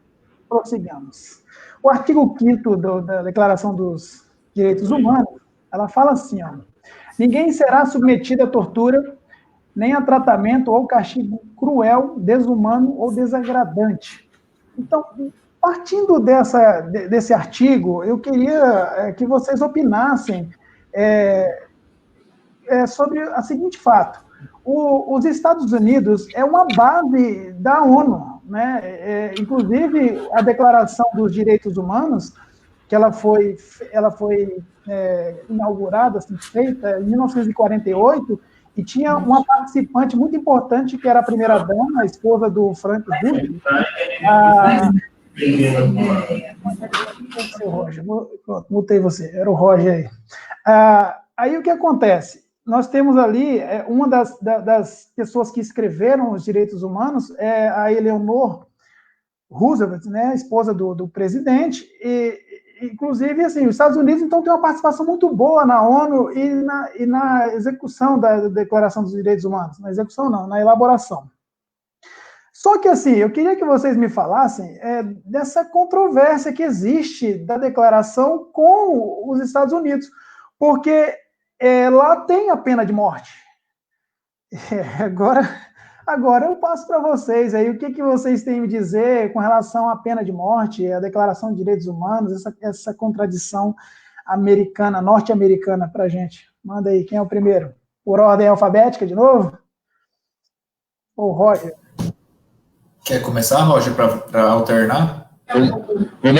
prossigamos. O artigo 5º da Declaração dos Direitos Humanos, ela fala assim, ó, ninguém será submetido a tortura, nem a tratamento ou castigo cruel, desumano ou desagradante. Então, partindo desse artigo, eu queria que vocês opinassem sobre o seguinte fato. Os Estados Unidos é uma base da ONU, né? Inclusive, a Declaração dos Direitos Humanos, que ela foi inaugurada, assim, feita em 1948, e tinha uma participante muito importante, que era a primeira-dama, a esposa do Frank Roosevelt. Roger, mutei você, era o Roger aí. Aí o que acontece? Nós temos ali, uma das pessoas que escreveram os direitos humanos é a Eleanor Roosevelt, né, a esposa do presidente, e inclusive, assim, os Estados Unidos, então, tem uma participação muito boa na ONU e na execução da Declaração dos Direitos Humanos. Na execução não, na elaboração. Só que, assim, eu queria que vocês me falassem dessa controvérsia que existe da declaração com os Estados Unidos, porque lá tem a pena de morte. Agora eu passo para vocês aí, o que vocês têm a me dizer com relação à pena de morte, à Declaração de Direitos Humanos, essa contradição americana, norte-americana para a gente. Manda aí, quem é o primeiro? Por ordem alfabética, de novo? Ou Roger? Quer começar, Roger, para alternar? Vamos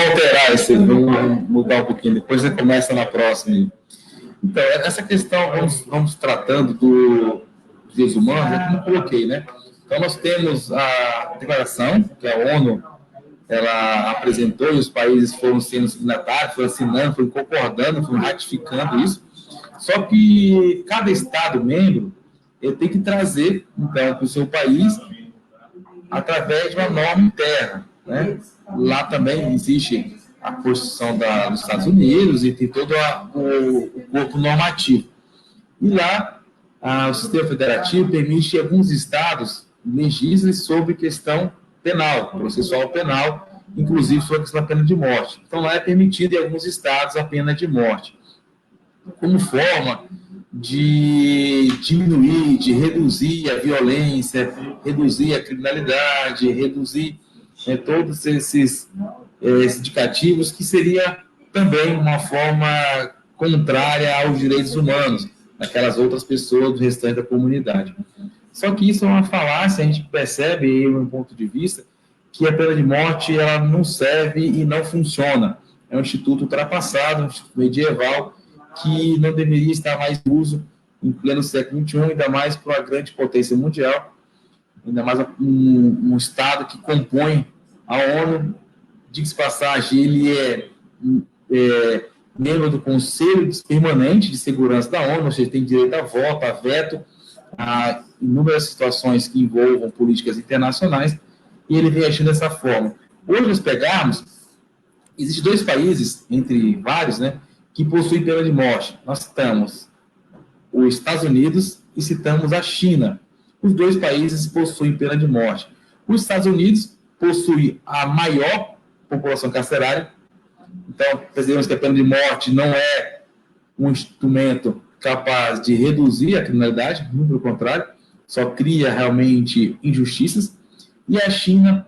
alterar vamos mudar um pouquinho, depois você começa na próxima. Então, essa questão, vamos tratando dos direitos humanos, é como eu coloquei, né? Então, nós temos a declaração, que a ONU ela apresentou, e os países foram sendo signatários, foram assinando, foram concordando, foram ratificando isso. Só que cada Estado membro ele tem que trazer, então, para o seu país, através de uma norma interna, né? Lá também existe a Constituição dos Estados Unidos e tem todo o corpo normativo. E lá, o sistema federativo permite que alguns estados legislem sobre questão penal, processual penal, inclusive sobre a questão da pena de morte. Então, lá é permitido em alguns estados a pena de morte. Como forma de diminuir, de reduzir a violência, reduzir a criminalidade, reduzir todos esses indicativos, que seria também uma forma contrária aos direitos humanos daquelas outras pessoas do restante da comunidade. Só que isso é uma falácia, a gente percebe, aí, no ponto de vista, que a pena de morte ela não serve e não funciona. É um instituto ultrapassado, um instituto medieval, que não deveria estar mais em uso em pleno século XXI, ainda mais para uma grande potência mundial, ainda mais um Estado que compõe a ONU. Diga-se passagem, ele é membro do Conselho Permanente de Segurança da ONU, ou seja, tem direito a voto, a veto, a inúmeras situações que envolvam políticas internacionais, e ele vem agindo dessa forma. Hoje, nós pegarmos, existem 2 países, entre vários, né, que possuem pena de morte. Nós citamos os Estados Unidos e citamos a China. Os 2 países possuem pena de morte. Os Estados Unidos possuem a maior população carcerária. Então, percebemos que a pena de morte não é um instrumento capaz de reduzir a criminalidade, muito pelo contrário, só cria realmente injustiças. E a China,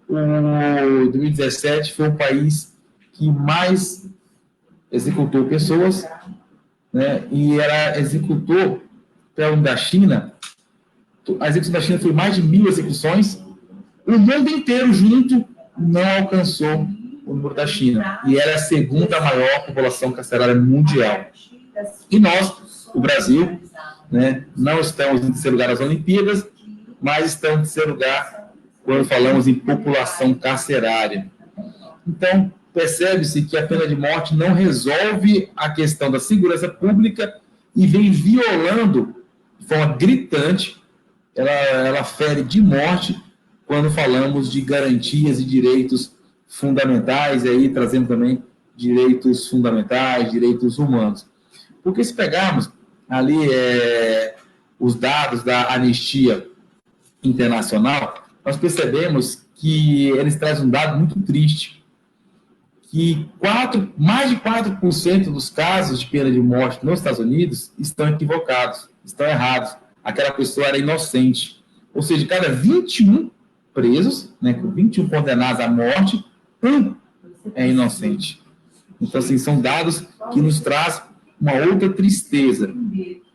em 2017, foi o país que mais executou pessoas, né? E ela executou, pelo da China, a execução da China foi mais de 1.000 execuções. O mundo inteiro junto não alcançou o número da China. E ela é a segunda maior população carcerária mundial. E nós, o Brasil, né, não estamos em terceiro lugar nas Olimpíadas, mas estamos em terceiro lugar quando falamos em população carcerária. Então, percebe-se que a pena de morte não resolve a questão da segurança pública e vem violando de forma gritante, ela fere de morte quando falamos de garantias e direitos fundamentais, e aí trazendo também direitos fundamentais, direitos humanos. Porque se pegarmos ali os dados da Anistia Internacional, nós percebemos que eles trazem um dado muito triste, que mais de 4% dos casos de pena de morte nos Estados Unidos estão equivocados, estão errados. Aquela pessoa era inocente. Ou seja, cada 21 presos, né, com 21 condenados à morte, um é inocente. Então, assim, são dados que nos trazem uma outra tristeza.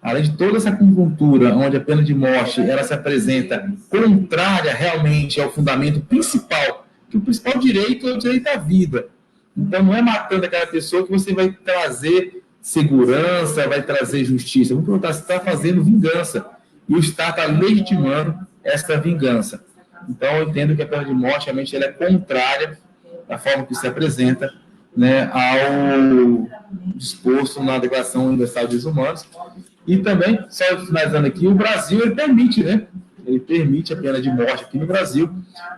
Além de toda essa conjuntura onde a pena de morte ela se apresenta contrária realmente ao fundamento principal, que o principal direito é o direito à vida. Então, não é matando aquela pessoa que você vai trazer segurança, vai trazer justiça. Vamos perguntar, você está fazendo vingança. E o Estado está legitimando essa vingança. Então, eu entendo que a pena de morte realmente ela é contrária da forma que se apresenta, né, ao disposto na Declaração Universal dos Direitos Humanos. E também, só finalizando aqui, o Brasil ele permite, né? Ele permite a pena de morte aqui no Brasil,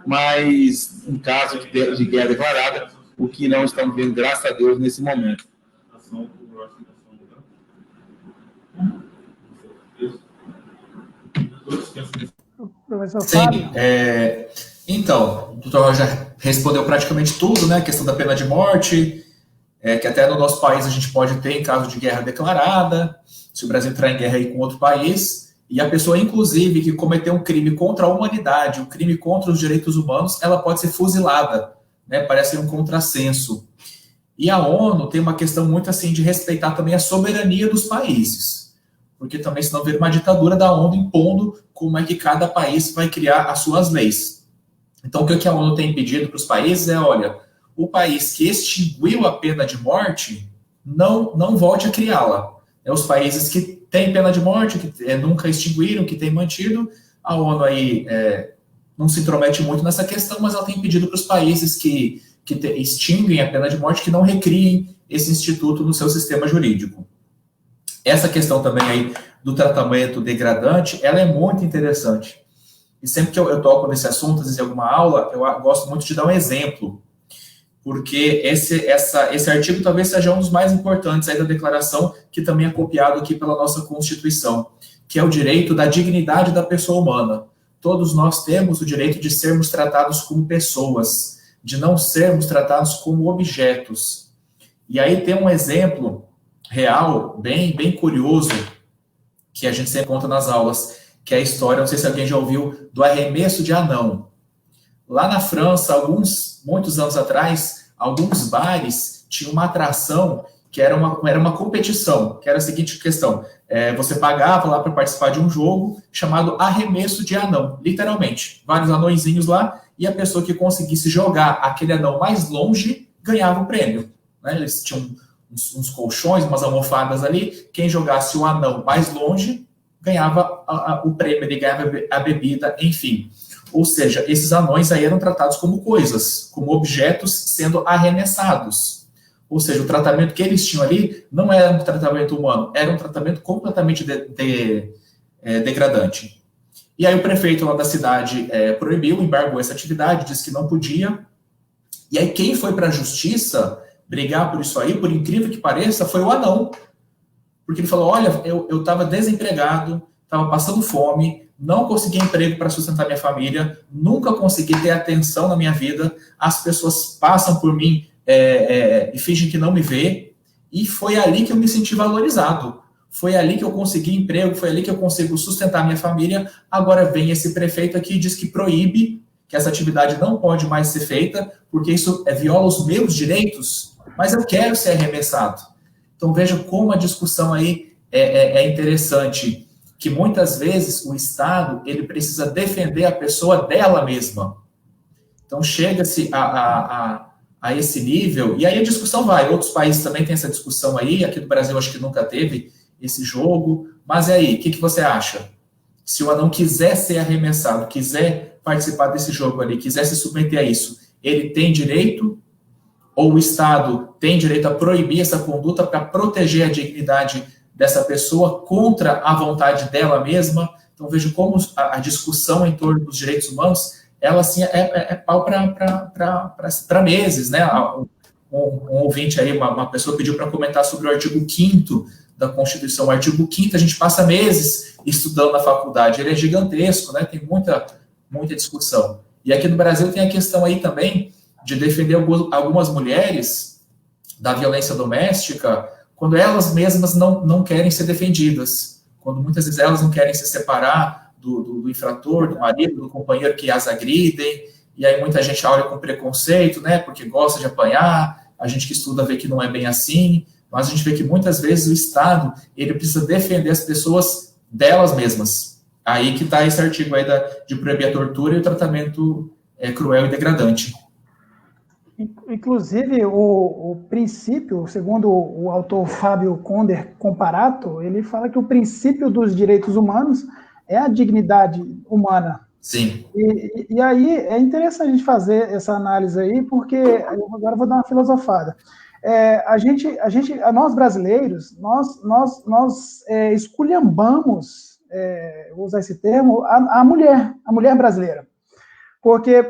mas em caso de guerra declarada, o que não estamos vendo, graças a Deus, nesse momento. Professor Sim, Fábio? Então, o doutor Roger respondeu praticamente tudo, né? A questão da pena de morte, que até no nosso país a gente pode ter em caso de guerra declarada, se o Brasil entrar em guerra aí com outro país, e a pessoa, inclusive, que cometeu um crime contra a humanidade, um crime contra os direitos humanos, ela pode ser fuzilada, né? Parece um contrassenso. E a ONU tem uma questão muito assim de respeitar também a soberania dos países, porque também senão vira uma ditadura da ONU impondo como é que cada país vai criar as suas leis. Então, o que a ONU tem pedido para os países é, olha, o país que extinguiu a pena de morte, não volte a criá-la. Os países que têm pena de morte, que nunca extinguiram, que têm mantido, a ONU aí não se intromete muito nessa questão, mas ela tem pedido para os países que extinguem a pena de morte que não recriem esse instituto no seu sistema jurídico. Essa questão também aí do tratamento degradante, ela é muito interessante. E sempre que eu toco nesse assunto, às vezes em alguma aula, eu gosto muito de dar um exemplo, porque esse artigo talvez seja um dos mais importantes aí da declaração, que também é copiado aqui pela nossa Constituição, que é o direito da dignidade da pessoa humana. Todos nós temos o direito de sermos tratados como pessoas, de não sermos tratados como objetos. E aí tem um exemplo real, bem curioso, que a gente sempre conta nas aulas, que é a história, não sei se alguém já ouviu, do arremesso de anão. Lá na França, muitos anos atrás, alguns bares tinham uma atração que era uma competição, que era a seguinte questão, você pagava lá para participar de um jogo chamado arremesso de anão, literalmente, vários anõezinhos lá, e a pessoa que conseguisse jogar aquele anão mais longe ganhava o prêmio. Né? Eles tinham uns colchões, umas almofadas ali, quem jogasse o anão mais longe ganhava o prêmio, ele ganhava a bebida, enfim. Ou seja, esses anões aí eram tratados como coisas, como objetos sendo arremessados. Ou seja, o tratamento que eles tinham ali não era um tratamento humano, era um tratamento completamente degradante. E aí o prefeito lá da cidade proibiu, embargou essa atividade, disse que não podia. E aí quem foi para a justiça brigar por isso aí, por incrível que pareça, foi o anão. Porque ele falou, olha, eu estava desempregado, estava passando fome, não consegui emprego para sustentar minha família, nunca consegui ter atenção na minha vida, as pessoas passam por mim e fingem que não me vê, e foi ali que eu me senti valorizado, foi ali que eu consegui emprego, foi ali que eu consigo sustentar minha família. Agora vem esse prefeito aqui e diz que proíbe, que essa atividade não pode mais ser feita, porque isso viola os meus direitos, mas eu quero ser arremessado. Então veja como a discussão aí é interessante, que muitas vezes o Estado ele precisa defender a pessoa dela mesma. Então chega-se a esse nível, e aí a discussão vai, outros países também têm essa discussão aí, aqui no Brasil acho que nunca teve esse jogo, mas e aí, o que você acha? Se o anão quiser ser arremessado, quiser participar desse jogo ali, quiser se submeter a isso, ele tem direito, ou o Estado tem direito a proibir essa conduta para proteger a dignidade dessa pessoa contra a vontade dela mesma? Então vejo como a discussão em torno dos direitos humanos, ela assim é pau para meses, né? Um ouvinte aí, uma pessoa pediu para comentar sobre o artigo 5º da Constituição. O artigo 5º a gente passa meses estudando na faculdade, ele é gigantesco, né? Tem muita discussão. E aqui no Brasil tem a questão aí também de defender algumas mulheres da violência doméstica quando elas mesmas não querem ser defendidas, quando muitas vezes elas não querem se separar do infrator, do marido, do companheiro que as agridem, e aí muita gente olha com preconceito, né, porque gosta de apanhar, a gente que estuda vê que não é bem assim, mas a gente vê que muitas vezes o Estado, ele precisa defender as pessoas delas mesmas. Aí que está esse artigo aí de proibir a tortura e o tratamento cruel e degradante. Inclusive, o princípio, segundo o autor Fábio Conder Comparato, ele fala que o princípio dos direitos humanos é a dignidade humana. Sim. E aí é interessante a gente fazer essa análise aí, porque agora eu vou dar uma filosofada. Nós brasileiros, nós esculhambamos, vou usar esse termo, a mulher brasileira. Porque,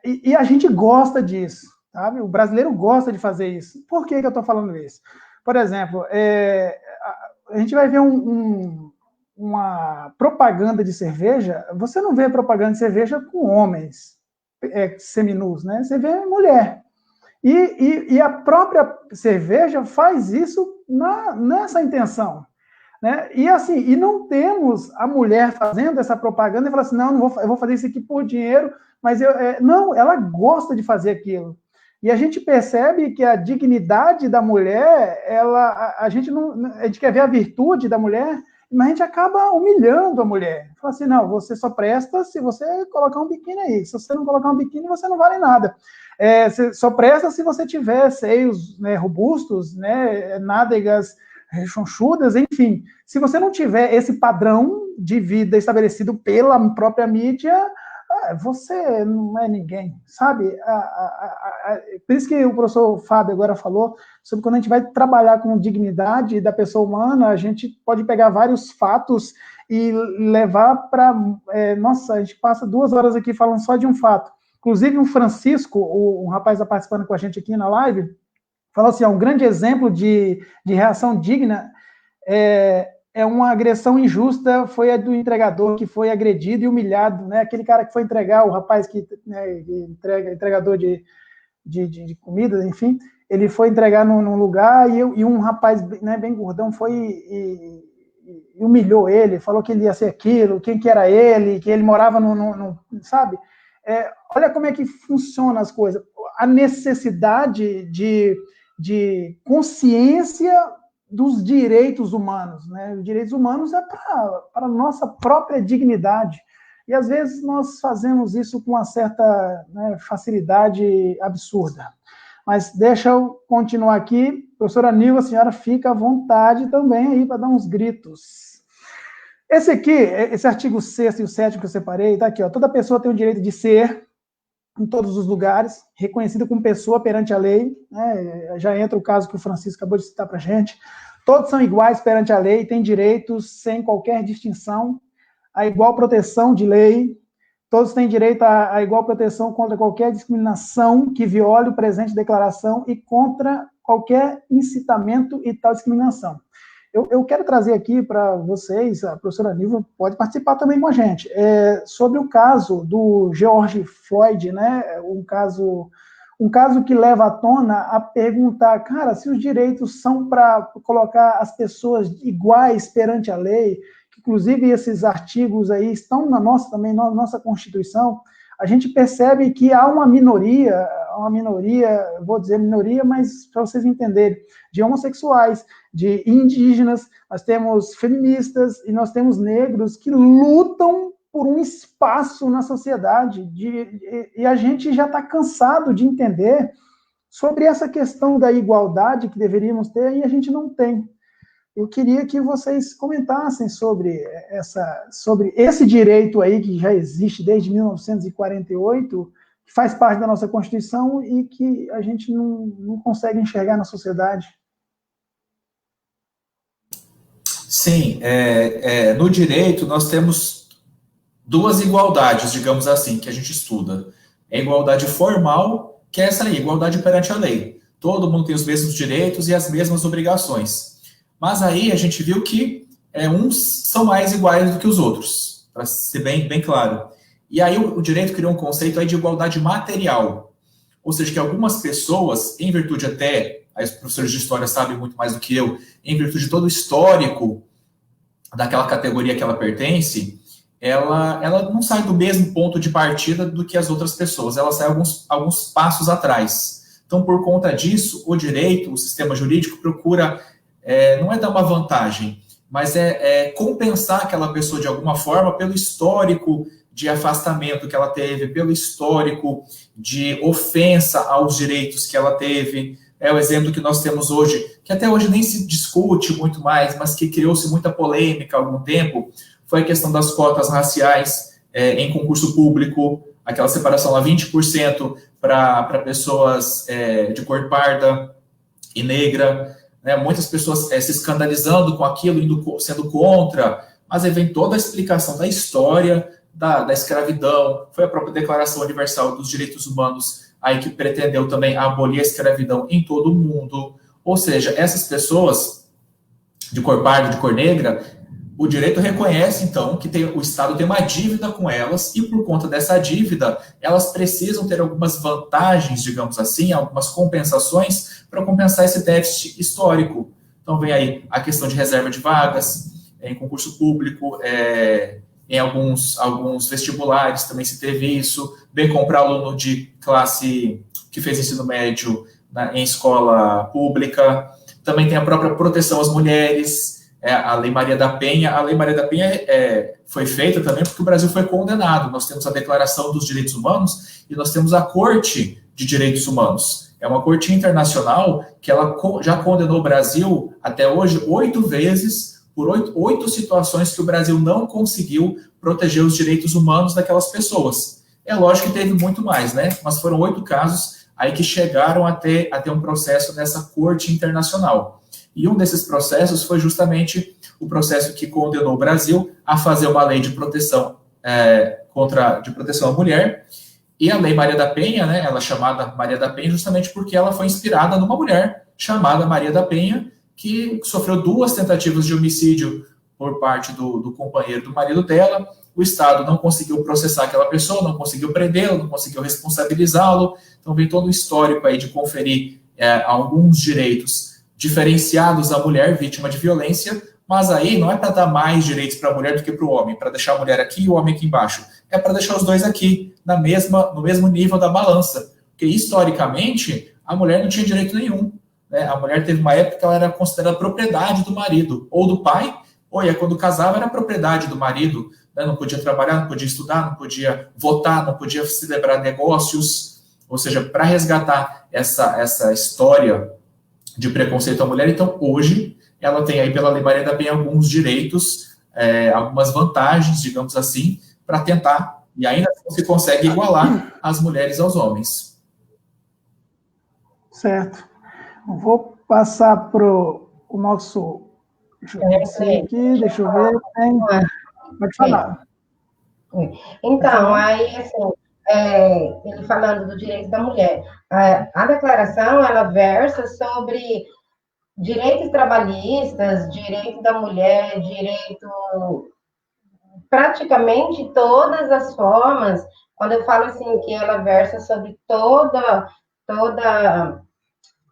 e a gente gosta disso, sabe? O brasileiro gosta de fazer isso. Por que eu estou falando isso? Por exemplo, a gente vai ver uma propaganda de cerveja, você não vê propaganda de cerveja com homens seminus, né? Você vê mulher. E a própria cerveja faz isso nessa intenção. Né? E assim, e não temos a mulher fazendo essa propaganda e falando assim, não, eu vou fazer isso aqui por dinheiro, mas não, ela gosta de fazer aquilo. E a gente percebe que a dignidade da mulher, a gente quer ver a virtude da mulher, mas a gente acaba humilhando a mulher. Fala assim, não, você só presta se você colocar um biquíni aí. Se você não colocar um biquíni, você não vale nada. Você só presta se você tiver seios, né, robustos, né, nádegas rechonchudas, enfim. Se você não tiver esse padrão de vida estabelecido pela própria mídia, você não é ninguém, sabe? Por isso que o professor Fábio agora falou sobre quando a gente vai trabalhar com dignidade da pessoa humana, a gente pode pegar vários fatos e levar para... nossa, a gente passa 2 horas aqui falando só de um fato. Inclusive, o Francisco, um rapaz está participando com a gente aqui na live, falou assim, um grande exemplo de reação digna é uma agressão injusta, foi a do entregador que foi agredido e humilhado, né? Aquele cara que foi entregar, o rapaz que entregador de comida, enfim, ele foi entregar num lugar e um rapaz, né, bem gordão foi e humilhou ele, falou que ele ia ser aquilo, quem que era ele, que ele morava sabe? Olha como é que funcionam as coisas. A necessidade de consciência dos direitos humanos, né? Os direitos humanos é para a nossa própria dignidade. E, às vezes, nós fazemos isso com uma certa, né, facilidade absurda. Mas deixa eu continuar aqui. Professora Nilva, a senhora fica à vontade também aí para dar uns gritos. Esse artigo 6º e o 7º que eu separei, está aqui, ó. Toda pessoa tem o direito de ser, em todos os lugares, reconhecida como pessoa perante a lei, né? Já entra o caso que o Francisco acabou de citar para a gente. Todos são iguais perante a lei, têm direitos sem qualquer distinção, a igual proteção de lei, todos têm direito à igual proteção contra qualquer discriminação que viole o presente declaração e contra qualquer incitamento e tal discriminação. Eu quero trazer aqui para vocês, a professora Nilva pode participar também com a gente, sobre o caso do George Floyd, né? Um caso que leva à tona a perguntar, cara, se os direitos são para colocar as pessoas iguais perante a lei, que inclusive esses artigos aí estão na nossa Constituição, a gente percebe que há uma minoria, vou dizer minoria, mas para vocês entenderem, de homossexuais, de indígenas, nós temos feministas e nós temos negros que lutam por um espaço na sociedade, e a gente já está cansado de entender sobre essa questão da igualdade que deveríamos ter e a gente não tem. Eu queria que vocês comentassem sobre esse direito aí que já existe desde 1948, que faz parte da nossa Constituição e que a gente não consegue enxergar na sociedade. Sim, no direito nós temos duas igualdades, digamos assim, que a gente estuda. A igualdade formal, que é essa aí, igualdade perante a lei. Todo mundo tem os mesmos direitos e as mesmas obrigações. Mas aí a gente viu que uns são mais iguais do que os outros, para ser bem claro. E aí o direito criou um conceito aí de igualdade material. Ou seja, que algumas pessoas, em virtude até, aí os professores de história sabem muito mais do que eu, em virtude de todo o histórico daquela categoria que ela pertence, ela não sai do mesmo ponto de partida do que as outras pessoas, ela sai alguns passos atrás. Então, por conta disso, o direito, o sistema jurídico procura... não é dar uma vantagem, mas compensar aquela pessoa de alguma forma pelo histórico de afastamento que ela teve, pelo histórico de ofensa aos direitos que ela teve. É o exemplo que nós temos hoje, que até hoje nem se discute muito mais, mas que criou-se muita polêmica há algum tempo, foi a questão das cotas raciais em concurso público, aquela separação lá 20% para pessoas de cor parda e negra, né, muitas pessoas se escandalizando com aquilo, sendo contra, mas aí vem toda a explicação da história da escravidão, foi a própria Declaração Universal dos Direitos Humanos aí que pretendeu também abolir a escravidão em todo o mundo. Ou seja, essas pessoas de cor parda, de cor negra, o direito reconhece, então, que o Estado tem uma dívida com elas e, por conta dessa dívida, elas precisam ter algumas vantagens, digamos assim, algumas compensações para compensar esse déficit histórico. Então, vem aí a questão de reserva de vagas em concurso público, em alguns vestibulares também se teve isso, bem comprar aluno de classe que fez ensino médio em escola pública. Também tem a própria proteção às mulheres, a Lei Maria da Penha. A Lei Maria da Penha foi feita também porque o Brasil foi condenado. Nós temos a Declaração dos Direitos Humanos e nós temos a Corte de Direitos Humanos. É uma corte internacional que ela já condenou o Brasil até hoje 8 vezes por 8 situações que o Brasil não conseguiu proteger os direitos humanos daquelas pessoas. É lógico que teve muito mais, né? Mas foram 8 casos aí que chegaram a ter um processo nessa corte internacional. E um desses processos foi justamente o processo que condenou o Brasil a fazer uma lei de proteção de proteção à mulher. E a Lei Maria da Penha, né? Ela é chamada Maria da Penha justamente porque ela foi inspirada numa mulher chamada Maria da Penha, que sofreu 2 tentativas de homicídio por parte do companheiro do marido dela. O Estado não conseguiu processar aquela pessoa, não conseguiu prendê-lo, não conseguiu responsabilizá-lo. Então, vem todo o histórico aí de conferir alguns direitos diferenciados à mulher vítima de violência, Mas aí não é para dar mais direitos para a mulher do que para o homem, para deixar a mulher aqui e o homem aqui embaixo. É para deixar os dois aqui, no mesmo nível da balança. Porque, historicamente, a mulher não tinha direito nenhum. Né? A mulher teve uma época que ela era considerada propriedade do marido, ou do pai, ou quando casava era propriedade do marido. Né? Não podia trabalhar, não podia estudar, não podia votar, não podia celebrar negócios. Ou seja, para resgatar essa história de preconceito à mulher, então, hoje, ela tem aí, pela Lei Maria da Penha, alguns direitos, algumas vantagens, digamos assim, para tentar, e ainda se consegue igualar as mulheres aos homens. Certo. Eu vou passar para o nosso... Deixa eu ver aqui, deixa eu ver. Pode falar. Então, aí, assim, ele falando do direito da mulher, a declaração, ela versa sobre direitos trabalhistas, direito da mulher, direito, praticamente todas as formas. Quando eu falo assim que ela versa sobre toda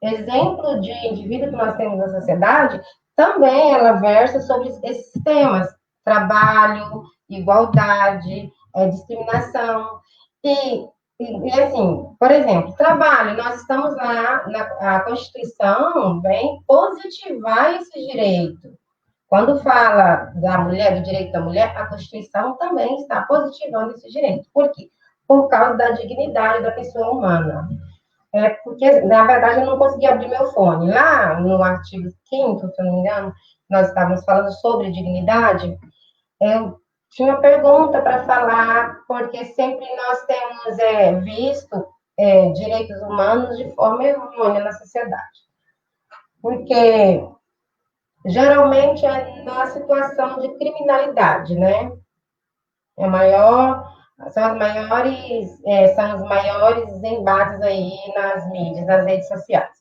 exemplo de indivíduo que nós temos na sociedade, também ela versa sobre esses temas: trabalho, igualdade, discriminação. E assim, por exemplo, trabalho, nós estamos lá, a Constituição vem positivar esse direito. Quando fala da mulher, do direito da mulher, a Constituição também está positivando esse direito. Por quê? Por causa da dignidade da pessoa humana. Porque, na verdade, eu não consegui abrir meu fone. Lá, no artigo 5º, se eu não me engano, nós estávamos falando sobre dignidade. Eu tinha uma pergunta para falar, porque sempre nós temos visto direitos humanos de forma errônea na sociedade. Porque, geralmente, é na situação de criminalidade, né? São os maiores embates aí nas mídias, nas redes sociais.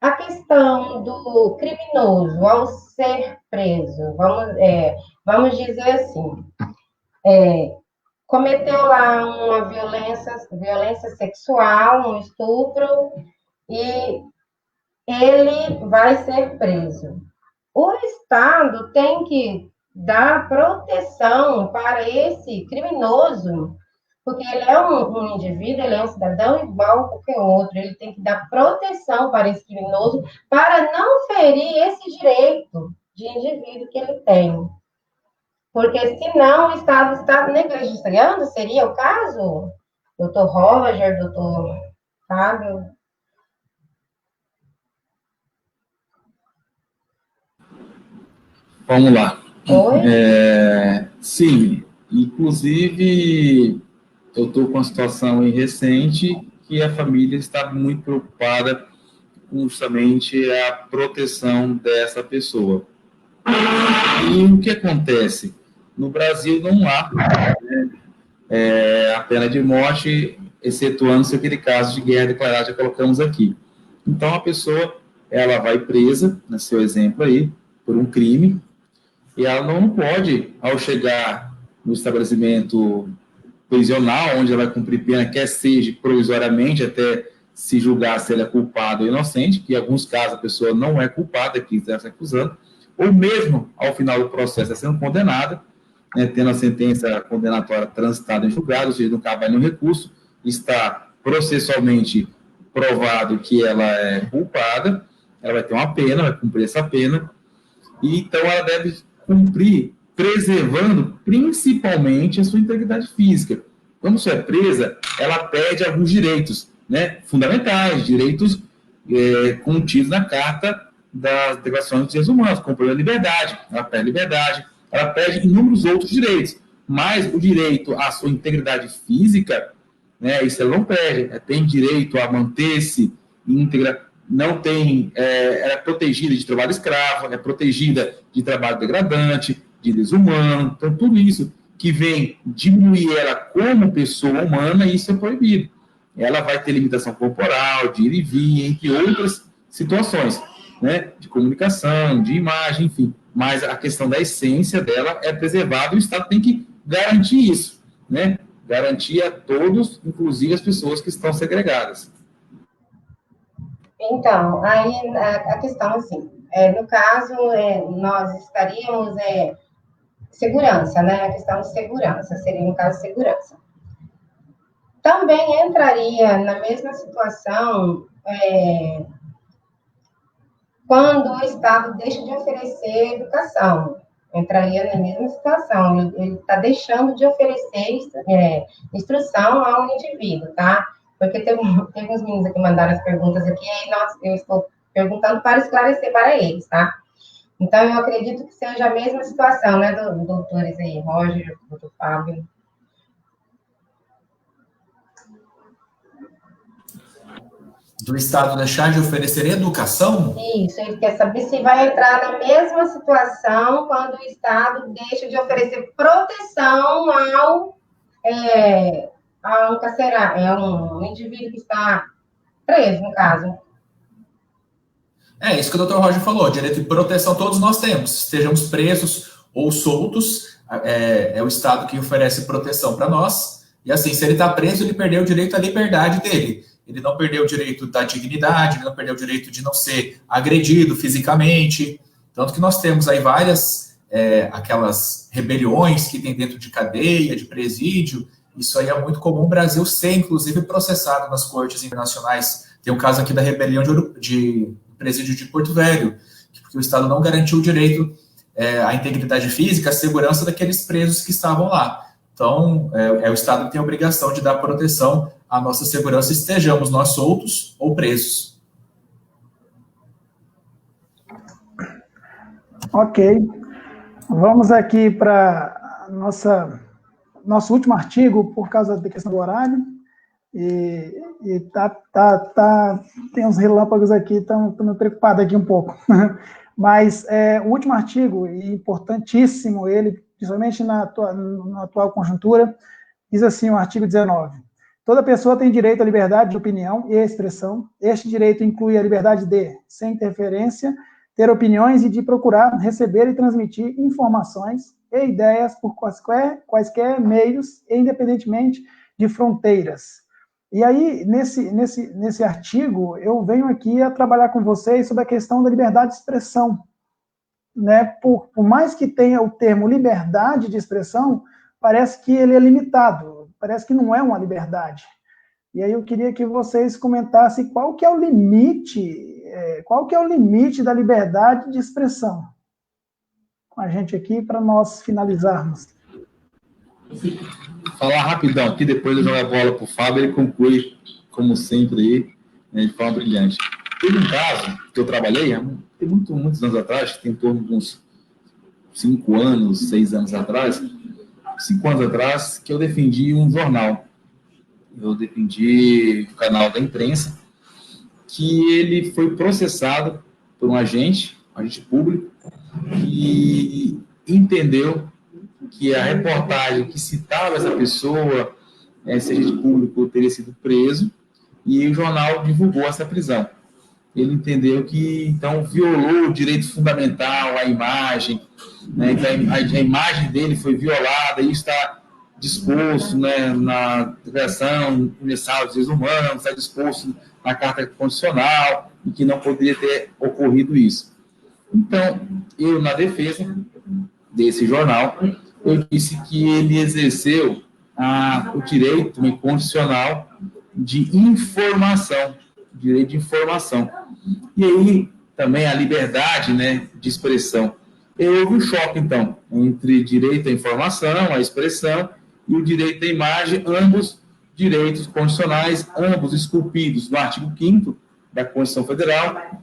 A questão do criminoso ao ser preso, vamos dizer assim, cometeu lá uma violência sexual, um estupro, e ele vai ser preso. O Estado tem que dar proteção para esse criminoso, porque ele é um indivíduo, ele é um cidadão igual a qualquer outro, ele tem que dar proteção para esse criminoso, para não ferir esse direito de indivíduo que ele tem. Porque senão o Estado está negligenciando, seria o caso? Doutor Roger, doutor Fábio? Vamos lá. Oi? Sim, inclusive eu estou com uma situação recente que a família está muito preocupada com justamente a proteção dessa pessoa. E o que acontece? No Brasil não há a pena de morte, excetuando-se aquele caso de guerra declarada que colocamos aqui. Então a pessoa ela vai presa, no seu exemplo aí, por um crime, e ela não pode, ao chegar no estabelecimento prisional, onde ela vai cumprir pena, quer seja provisoriamente, até se julgar se ela é culpada ou inocente, que em alguns casos a pessoa não é culpada, que está se acusando, ou mesmo ao final do processo está sendo condenada, né, tendo a sentença condenatória transitada em julgado, ou seja, não cabe nenhum recurso, está processualmente provado que ela é culpada, ela vai ter uma pena, vai cumprir essa pena, e então ela deve cumprir, preservando principalmente a sua integridade física. Quando você é presa, ela perde alguns direitos, né, fundamentais, direitos contidos na Carta das Declarações dos Direitos Humanos, como a liberdade, ela perde inúmeros outros direitos, mas o direito à sua integridade física, né, isso ela não perde, tem direito a manter-se íntegra, não tem, ela é protegida de trabalho escravo, é protegida de trabalho degradante, de desumano, então tudo isso que vem diminuir ela como pessoa humana, isso é proibido. Ela vai ter limitação corporal, de ir e vir, entre outras situações, né, de comunicação, de imagem, enfim, mas a questão da essência dela é preservada, e o Estado tem que garantir isso, né, garantir a todos, inclusive as pessoas que estão segregadas. Então, aí a questão, assim, No caso, nós estaríamos segurança, né? A questão de segurança, seria no caso segurança. Também entraria na mesma situação quando o Estado deixa de oferecer educação. Entraria na mesma situação, ele está deixando de oferecer instrução ao indivíduo, tá? Porque tem uns meninos aqui que mandaram as perguntas aqui, e eu estou perguntando para esclarecer para eles, tá? Então, eu acredito que seja a mesma situação, né, doutores aí, Roger, doutor Fábio. Do Estado deixar de oferecer educação? Isso, ele quer saber se vai entrar na mesma situação quando o Estado deixa de oferecer proteção a um carcerário, um indivíduo que está preso, no caso. Isso que o Dr. Roger falou, direito de proteção todos nós temos, estejamos presos ou soltos, é o Estado que oferece proteção para nós, e assim, se ele está preso, ele perdeu o direito à liberdade dele, ele não perdeu o direito da dignidade, ele não perdeu o direito de não ser agredido fisicamente, tanto que nós temos aí várias, aquelas rebeliões que tem dentro de cadeia, de presídio, isso aí é muito comum o Brasil ser, inclusive, processado nas cortes internacionais. Tem o caso aqui da rebelião de presídio de Porto Velho, porque o Estado não garantiu o direito à integridade física, à segurança daqueles presos que estavam lá. Então, o Estado que tem a obrigação de dar proteção à nossa segurança, estejamos nós soltos ou presos. Ok. Vamos aqui para nosso último artigo, por causa da questão do horário. Tem uns relâmpagos aqui, estou me preocupado aqui um pouco. Mas o último artigo, e importantíssimo ele, principalmente na atual conjuntura, diz assim, o artigo 19. Toda pessoa tem direito à liberdade de opinião e expressão. Este direito inclui a liberdade de, sem interferência, ter opiniões e de procurar, receber e transmitir informações e ideias por quaisquer meios, independentemente de fronteiras. E aí, nesse artigo, eu venho aqui a trabalhar com vocês sobre a questão da liberdade de expressão. Né? Por mais que tenha o termo liberdade de expressão, parece que ele é limitado, parece que não é uma liberdade. E aí eu queria que vocês comentassem qual que é o limite da liberdade de expressão. Com a gente aqui, para nós finalizarmos. Falar rapidão aqui, depois eu jogo a bola para o Fábio, ele conclui, como sempre, aí, né, de forma brilhante. Teve um caso que eu trabalhei, tem muitos anos atrás, tem em torno de uns 5 anos, 6 anos atrás, 5 anos atrás, que eu defendi um jornal. Eu defendi o canal da imprensa, que ele foi processado por um agente público, que entendeu que a reportagem que citava essa pessoa, esse agente público, teria sido preso, e o jornal divulgou essa prisão. Ele entendeu que, então, violou o direito fundamental à imagem, né, que a imagem dele foi violada, e está disposto, né, na Declaração Universal dos Direitos Humanos, está disposto na Carta Constitucional, e que não poderia ter ocorrido isso. Então, eu, na defesa desse jornal, eu disse que ele exerceu o direito constitucional de informação, direito de informação. E aí, também a liberdade, né, de expressão. E houve um choque, então, entre direito à informação, à expressão, e o direito à imagem, ambos direitos constitucionais, ambos esculpidos no artigo 5º da Constituição Federal.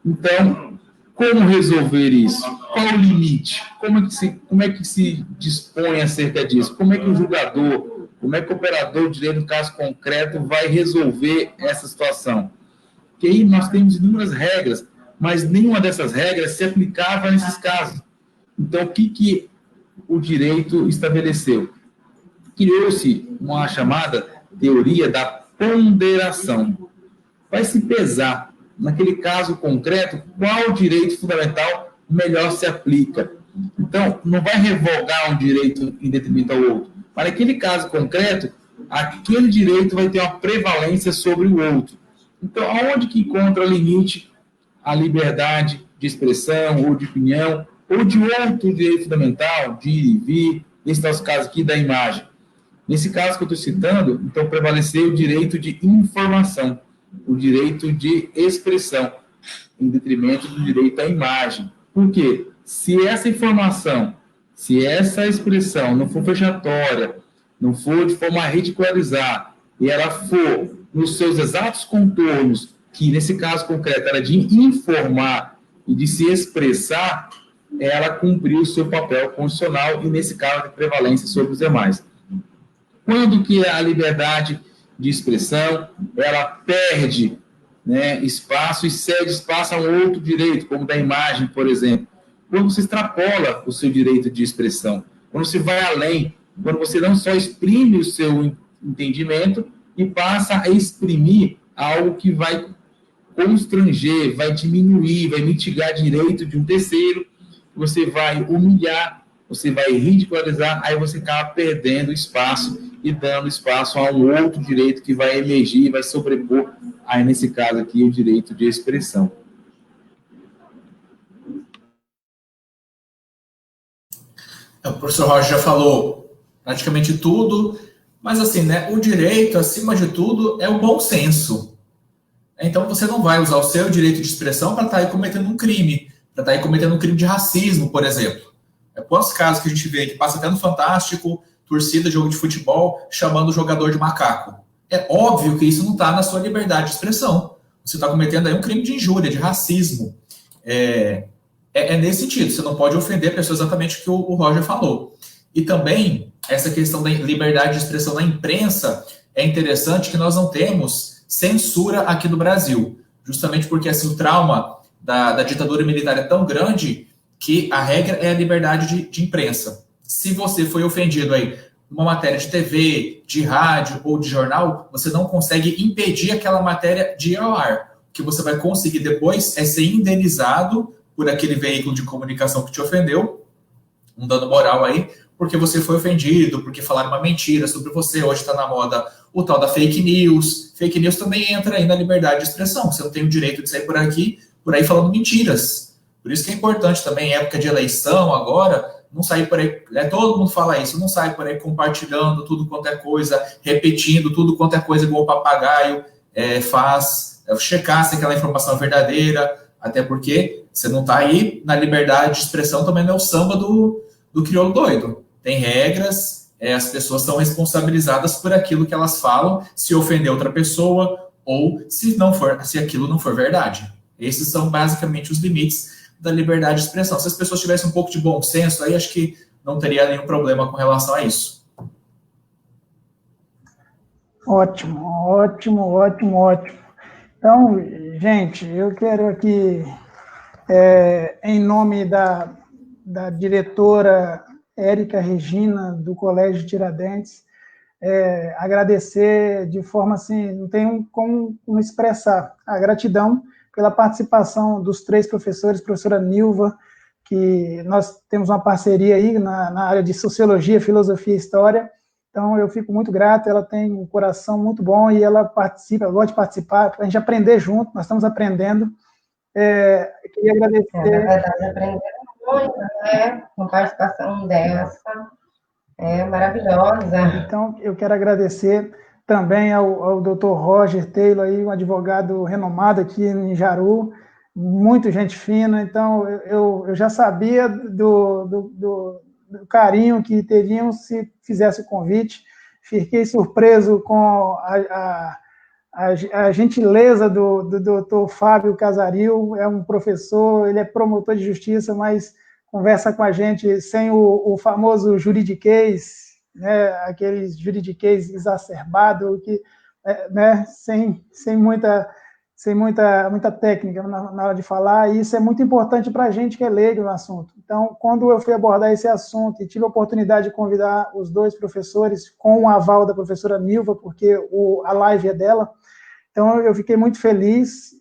Então, como resolver isso? Qual o limite? Como é que se dispõe acerca disso? Como é que o julgador, como é que o operador de direito, no caso concreto, vai resolver essa situação? Porque aí nós temos inúmeras regras, mas nenhuma dessas regras se aplicava nesses casos. Então, o que o direito estabeleceu? Criou-se uma chamada teoria da ponderação. Vai se pesar, naquele caso concreto, qual direito fundamental melhor se aplica. Então, não vai revogar um direito em detrimento ao outro. Mas naquele caso concreto, aquele direito vai ter uma prevalência sobre o outro. Então, aonde que encontra limite a liberdade de expressão, ou de opinião, ou de outro direito fundamental, de ir e vir, nesse nosso caso aqui da imagem. Nesse caso que eu estou citando, então, prevaleceu o direito de informação, o direito de expressão, em detrimento do direito à imagem. Por quê? Se essa informação, se essa expressão não for fechatória, não for de forma a ridicularizar, e ela for nos seus exatos contornos, que nesse caso concreto era de informar e de se expressar, ela cumpriu o seu papel constitucional e, nesse caso, de prevalência sobre os demais. Quando que a liberdade de expressão, ela perde, né, espaço e cede espaço a um outro direito, como da imagem, por exemplo? Quando você extrapola o seu direito de expressão, quando você vai além, quando você não só exprime o seu entendimento e passa a exprimir algo que vai constranger, vai diminuir, vai mitigar direito de um terceiro, você vai humilhar, você vai ridicularizar, aí você acaba perdendo espaço e dando espaço a um outro direito que vai emergir, vai sobrepor, aí nesse caso aqui, o direito de expressão. O professor Roger já falou praticamente tudo, mas assim, né, o direito, acima de tudo, é o bom senso. Então, você não vai usar o seu direito de expressão para estar aí cometendo um crime, para estar aí cometendo um crime de racismo, por exemplo. Quantos casos que a gente vê que passa até no Fantástico, torcida de jogo de futebol, chamando o jogador de macaco. É óbvio que isso não está na sua liberdade de expressão. Você está cometendo aí um crime de injúria, de racismo. É nesse sentido, você não pode ofender a pessoa exatamente o que o Roger falou. E também, essa questão da liberdade de expressão na imprensa, é interessante que nós não temos censura aqui no Brasil, justamente porque assim, o trauma da ditadura militar é tão grande que a regra é a liberdade de imprensa. Se você foi ofendido aí numa matéria de TV, de rádio ou de jornal, você não consegue impedir aquela matéria de ir ao ar. O que você vai conseguir depois é ser indenizado por aquele veículo de comunicação que te ofendeu, um dano moral aí, porque você foi ofendido, porque falaram uma mentira sobre você. Hoje está na moda o tal da fake news. Fake news também entra aí na liberdade de expressão. Você não tem o direito de sair por aí falando mentiras. Por isso que é importante também, em época de eleição agora, não sair por aí, todo mundo fala isso, não sai por aí compartilhando tudo quanto é coisa, repetindo tudo quanto é coisa igual o papagaio faz, checar se aquela informação é verdadeira, até porque você não está aí na liberdade de expressão, também não é o samba do crioulo doido. Tem regras, as pessoas são responsabilizadas por aquilo que elas falam, se ofender outra pessoa ou se aquilo não for verdade. Esses são basicamente os limites da liberdade de expressão. Se as pessoas tivessem um pouco de bom senso, aí acho que não teria nenhum problema com relação a isso. Ótimo, ótimo, ótimo, ótimo. Então, gente, eu quero aqui, em nome da diretora Érica Regina, do Colégio Tiradentes, agradecer de forma assim, não tem como expressar a gratidão pela participação dos 3 professores, professora Nilva, que nós temos uma parceria aí na área de Sociologia, Filosofia e História, então eu fico muito grato, ela tem um coração muito bom e ela participa, ela gosta de participar, para a gente aprender junto, nós estamos aprendendo. Queria agradecer... Na verdade, aprendendo muito, né, com participação dessa, maravilhosa. Então, eu quero agradecer também ao Dr. Roger Taylor, aí, um advogado renomado aqui em Jaru, muito gente fina, então eu já sabia do carinho que teriam se fizesse o convite, fiquei surpreso com a gentileza do Dr. Fábio Casaril, é um professor, ele é promotor de justiça, mas conversa com a gente sem o famoso juridiquês, né, aquele juridiquês exacerbado, que, né, sem muita técnica na hora de falar, e isso é muito importante para a gente que é leigo no assunto. Então, quando eu fui abordar esse assunto e tive a oportunidade de convidar os 2 professores, com o aval da professora Nilva, porque a live é dela, então eu fiquei muito feliz,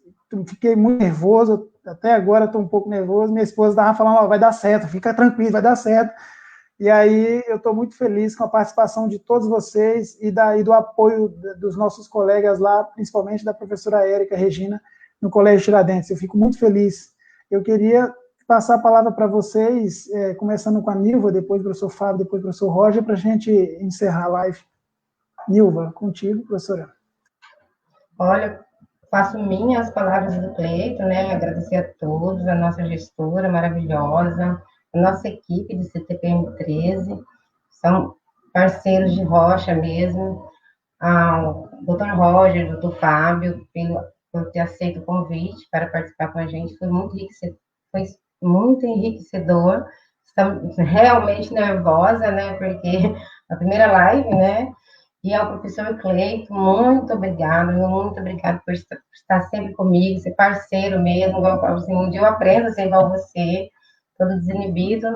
fiquei muito nervoso, até agora estou um pouco nervoso, minha esposa estava falando, vai dar certo, fica tranquilo, vai dar certo. E aí eu estou muito feliz com a participação de todos vocês e do apoio dos nossos colegas lá, principalmente da professora Érica Regina, no Colégio Tiradentes. Eu fico muito feliz eu queria passar a palavra para vocês, começando com a Nilva, depois o professor Fábio, depois o professor Roger, para a gente encerrar a live. Nilva, contigo, professora. Olha, faço minhas palavras do Cleiton, né? Agradecer a todos, a nossa gestora maravilhosa, a nossa equipe de CTPM 13, são parceiros de rocha mesmo, ao Dr. Roger, Dr. Fábio, por ter aceito o convite para participar com a gente, foi muito enriquecedor. Estamos realmente nervosa, né? Porque a primeira live, né? E ao professor Cleiton, muito obrigada por estar sempre comigo, ser parceiro mesmo, assim, um dia eu aprendo a ser igual você, todo desinibido,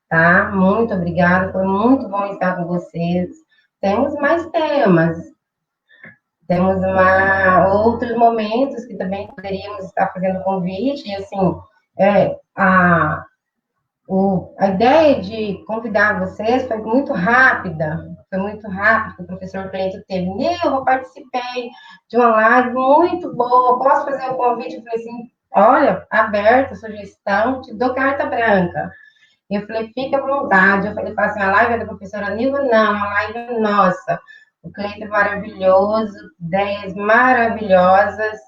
tá? Muito obrigada, foi muito bom estar com vocês. Temos mais temas, temos outros momentos que também poderíamos estar fazendo convite, e assim, a ideia de convidar vocês foi muito rápida, que o professor Cleiton teve. Eu participei de uma live muito boa, posso fazer o convite? Eu falei assim, olha, aberta, sugestão, te dou carta branca. Eu falei, fica à vontade. Eu falei assim, a live é da professora Nilva? Não, a live é nossa. O Cleiton é maravilhoso, ideias maravilhosas.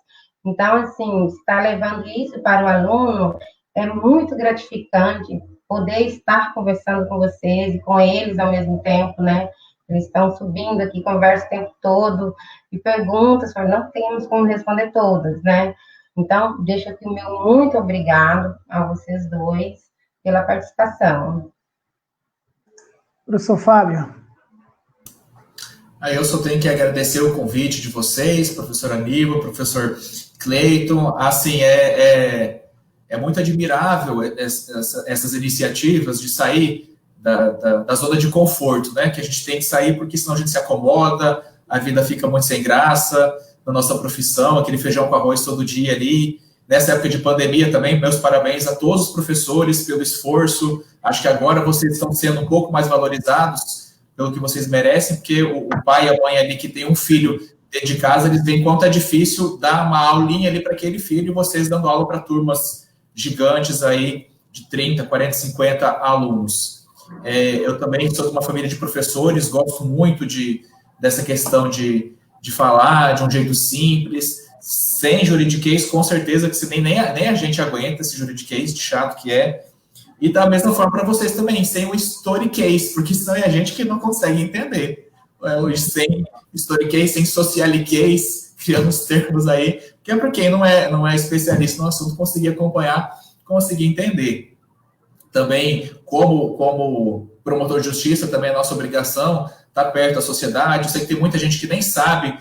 Então, assim, estar levando isso para o aluno é muito gratificante poder estar conversando com vocês e com eles ao mesmo tempo, né? Eles estão subindo aqui, conversa o tempo todo, e perguntas, não temos como responder todas, né? Então, deixo aqui o meu muito obrigado a vocês dois pela participação. Professor Fábio. Aí eu só tenho que agradecer o convite de vocês, professora Nilva, professor Cleiton. Assim, é muito admirável essas iniciativas de sair da zona de conforto, né? Que a gente tem que sair porque senão a gente se acomoda, a vida fica muito sem graça na nossa profissão, aquele feijão com arroz todo dia ali. Nessa época de pandemia também, meus parabéns a todos os professores pelo esforço. Acho que agora vocês estão sendo um pouco mais valorizados pelo que vocês merecem, porque o pai e a mãe ali que tem um filho dentro de casa, eles veem quanto é difícil dar uma aulinha ali para aquele filho e vocês dando aula para turmas gigantes aí de 30, 40, 50 alunos. Eu também sou de uma família de professores, gosto muito dessa questão de falar de um jeito simples, sem juridiquês, com certeza que nem a gente aguenta esse juridiquês de chato que é. E da mesma forma para vocês também, sem o storycase, porque senão é a gente que não consegue entender. Sem storycase, sem socialicase, criando os termos aí, que é para quem não é especialista no assunto conseguir acompanhar, conseguir entender. Também, como promotor de justiça, também é nossa obrigação estar perto da sociedade. Eu sei que tem muita gente que nem sabe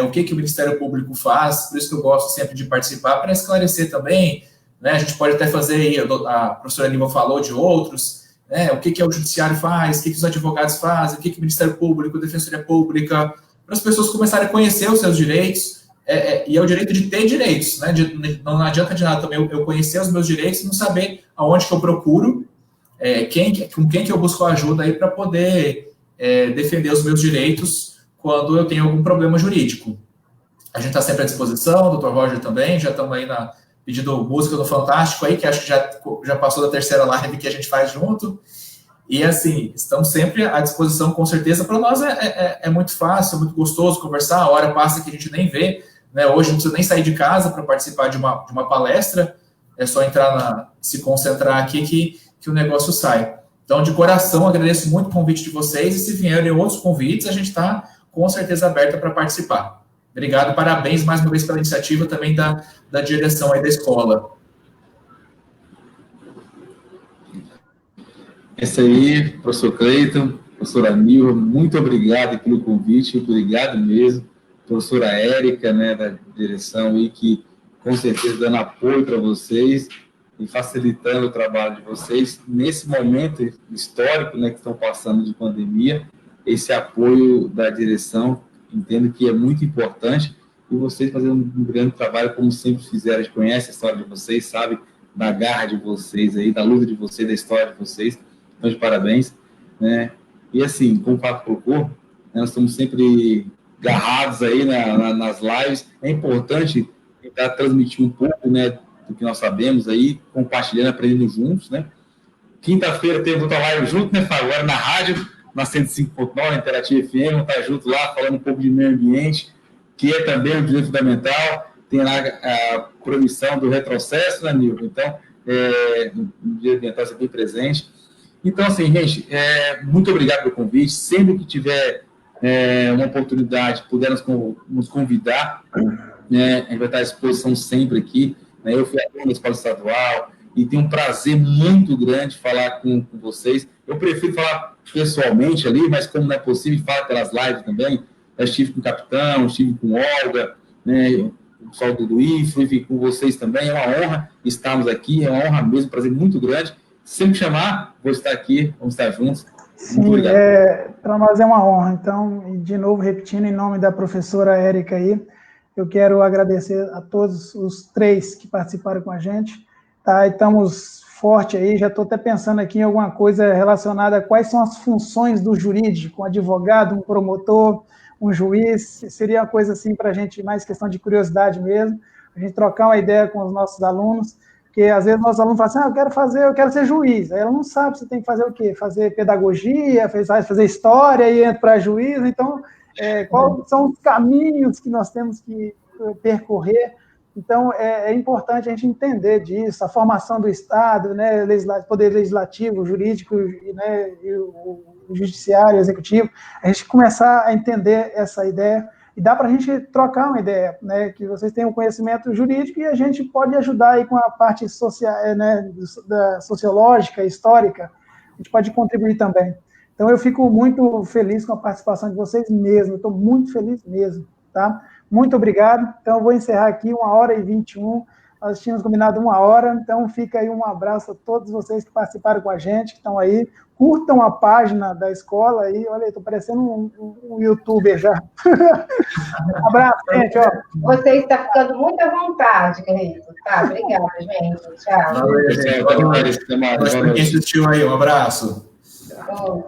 o que o Ministério Público faz, por isso que eu gosto sempre de participar, para esclarecer também, né? A gente pode até fazer aí, a professora Nilva falou de outros, né? O que o Judiciário faz, o que os advogados fazem, o que o Ministério Público, a Defensoria Pública, para as pessoas começarem a conhecer os seus direitos, e é o direito de ter direitos, né? Não adianta de nada também eu conhecer os meus direitos e não saber aonde que eu procuro, com quem que eu busco ajuda aí para poder defender os meus direitos quando eu tenho algum problema jurídico. A gente está sempre à disposição, o Dr. Roger também, já estamos aí pedindo música no Fantástico aí, que acho que já passou da terceira live que a gente faz junto. E assim, estamos sempre à disposição, com certeza. Para nós é muito fácil, é muito gostoso conversar, a hora passa que a gente nem vê, né? Hoje não precisa nem sair de casa para participar de uma palestra, é só entrar se concentrar aqui que o negócio sai. Então, de coração, agradeço muito o convite de vocês, e se vierem outros convites, a gente está com certeza aberta para participar. Obrigado, parabéns mais uma vez pela iniciativa também da direção aí da escola. Esse aí, professor Cleiton, professora Nilva, muito obrigado pelo convite, obrigado mesmo. Professora Érica, né, da direção aí, que com certeza dando apoio para vocês e facilitando o trabalho de vocês nesse momento histórico, né, que estão passando de pandemia. Esse apoio da direção, entendo que é muito importante, e vocês fazendo um grande trabalho, como sempre fizeram. A gente conhece a história de vocês, sabe da garra de vocês aí, da luta de vocês, da história de vocês. Então, de parabéns, né? E assim, como o Pato colocou, nós estamos sempre agarrados aí nas lives. É importante tentar transmitir um pouco, né, do que nós sabemos aí, compartilhando, aprendendo juntos, né? Quinta-feira teve outra live junto, né, Fábio? Agora na rádio, na 105.9, Interativa FM, tá junto lá, falando um pouco de meio ambiente, que é também um direito fundamental. Tem lá a proibição do retrocesso, né, Nilton? Então, o direito ambiental é bem presente. Então, assim, gente, muito obrigado pelo convite. Sempre que tiver uma oportunidade, puder nos convidar, né, a gente vai estar à disposição sempre aqui. Né? Eu fui aluno da Escola Estadual e tenho um prazer muito grande falar com vocês. Eu prefiro falar pessoalmente ali, mas como não é possível, falar pelas lives também. Eu estive com o Capitão, estive com Olga, né, o pessoal do IFRO, enfim, com vocês também. É uma honra estarmos aqui, é uma honra mesmo, um prazer muito grande. Sempre chamar, vou estar aqui, vamos estar juntos. Sim, para nós é uma honra. Então, de novo, repetindo, em nome da professora Érica aí, eu quero agradecer a todos os 3 que participaram com a gente. Tá? E estamos forte aí, já estou até pensando aqui em alguma coisa relacionada a quais são as funções do jurídico, um advogado, um promotor, um juiz, seria uma coisa assim para a gente, mais questão de curiosidade mesmo, a gente trocar uma ideia com os nossos alunos, porque às vezes nossos alunos falam assim, eu quero ser juiz, aí ela não sabe se tem que fazer o quê, fazer pedagogia, fazer história e entra para juiz, então, quais são os caminhos que nós temos que percorrer? Então, é importante a gente entender disso, a formação do Estado, né, poder legislativo, jurídico, né, e o judiciário, executivo, a gente começar a entender essa ideia, e dá para a gente trocar uma ideia, né, que vocês tenham conhecimento jurídico e a gente pode ajudar aí com a parte social, né, sociológica, histórica, a gente pode contribuir também. Então, eu fico muito feliz com a participação de vocês mesmo, estou muito feliz mesmo, tá? Muito obrigado. Então, eu vou encerrar aqui 1h21. Nós tínhamos combinado 1 hora, então fica aí um abraço a todos vocês que participaram com a gente, que estão aí. Curtam a página da escola aí. Olha, estou parecendo um youtuber já. Um abraço, gente. Ó. Você está ficando muito à vontade, querido. Tá, obrigada, gente. Tchau. Valeu, gente. Valeu. Quem assistiu aí, um abraço. Tchau.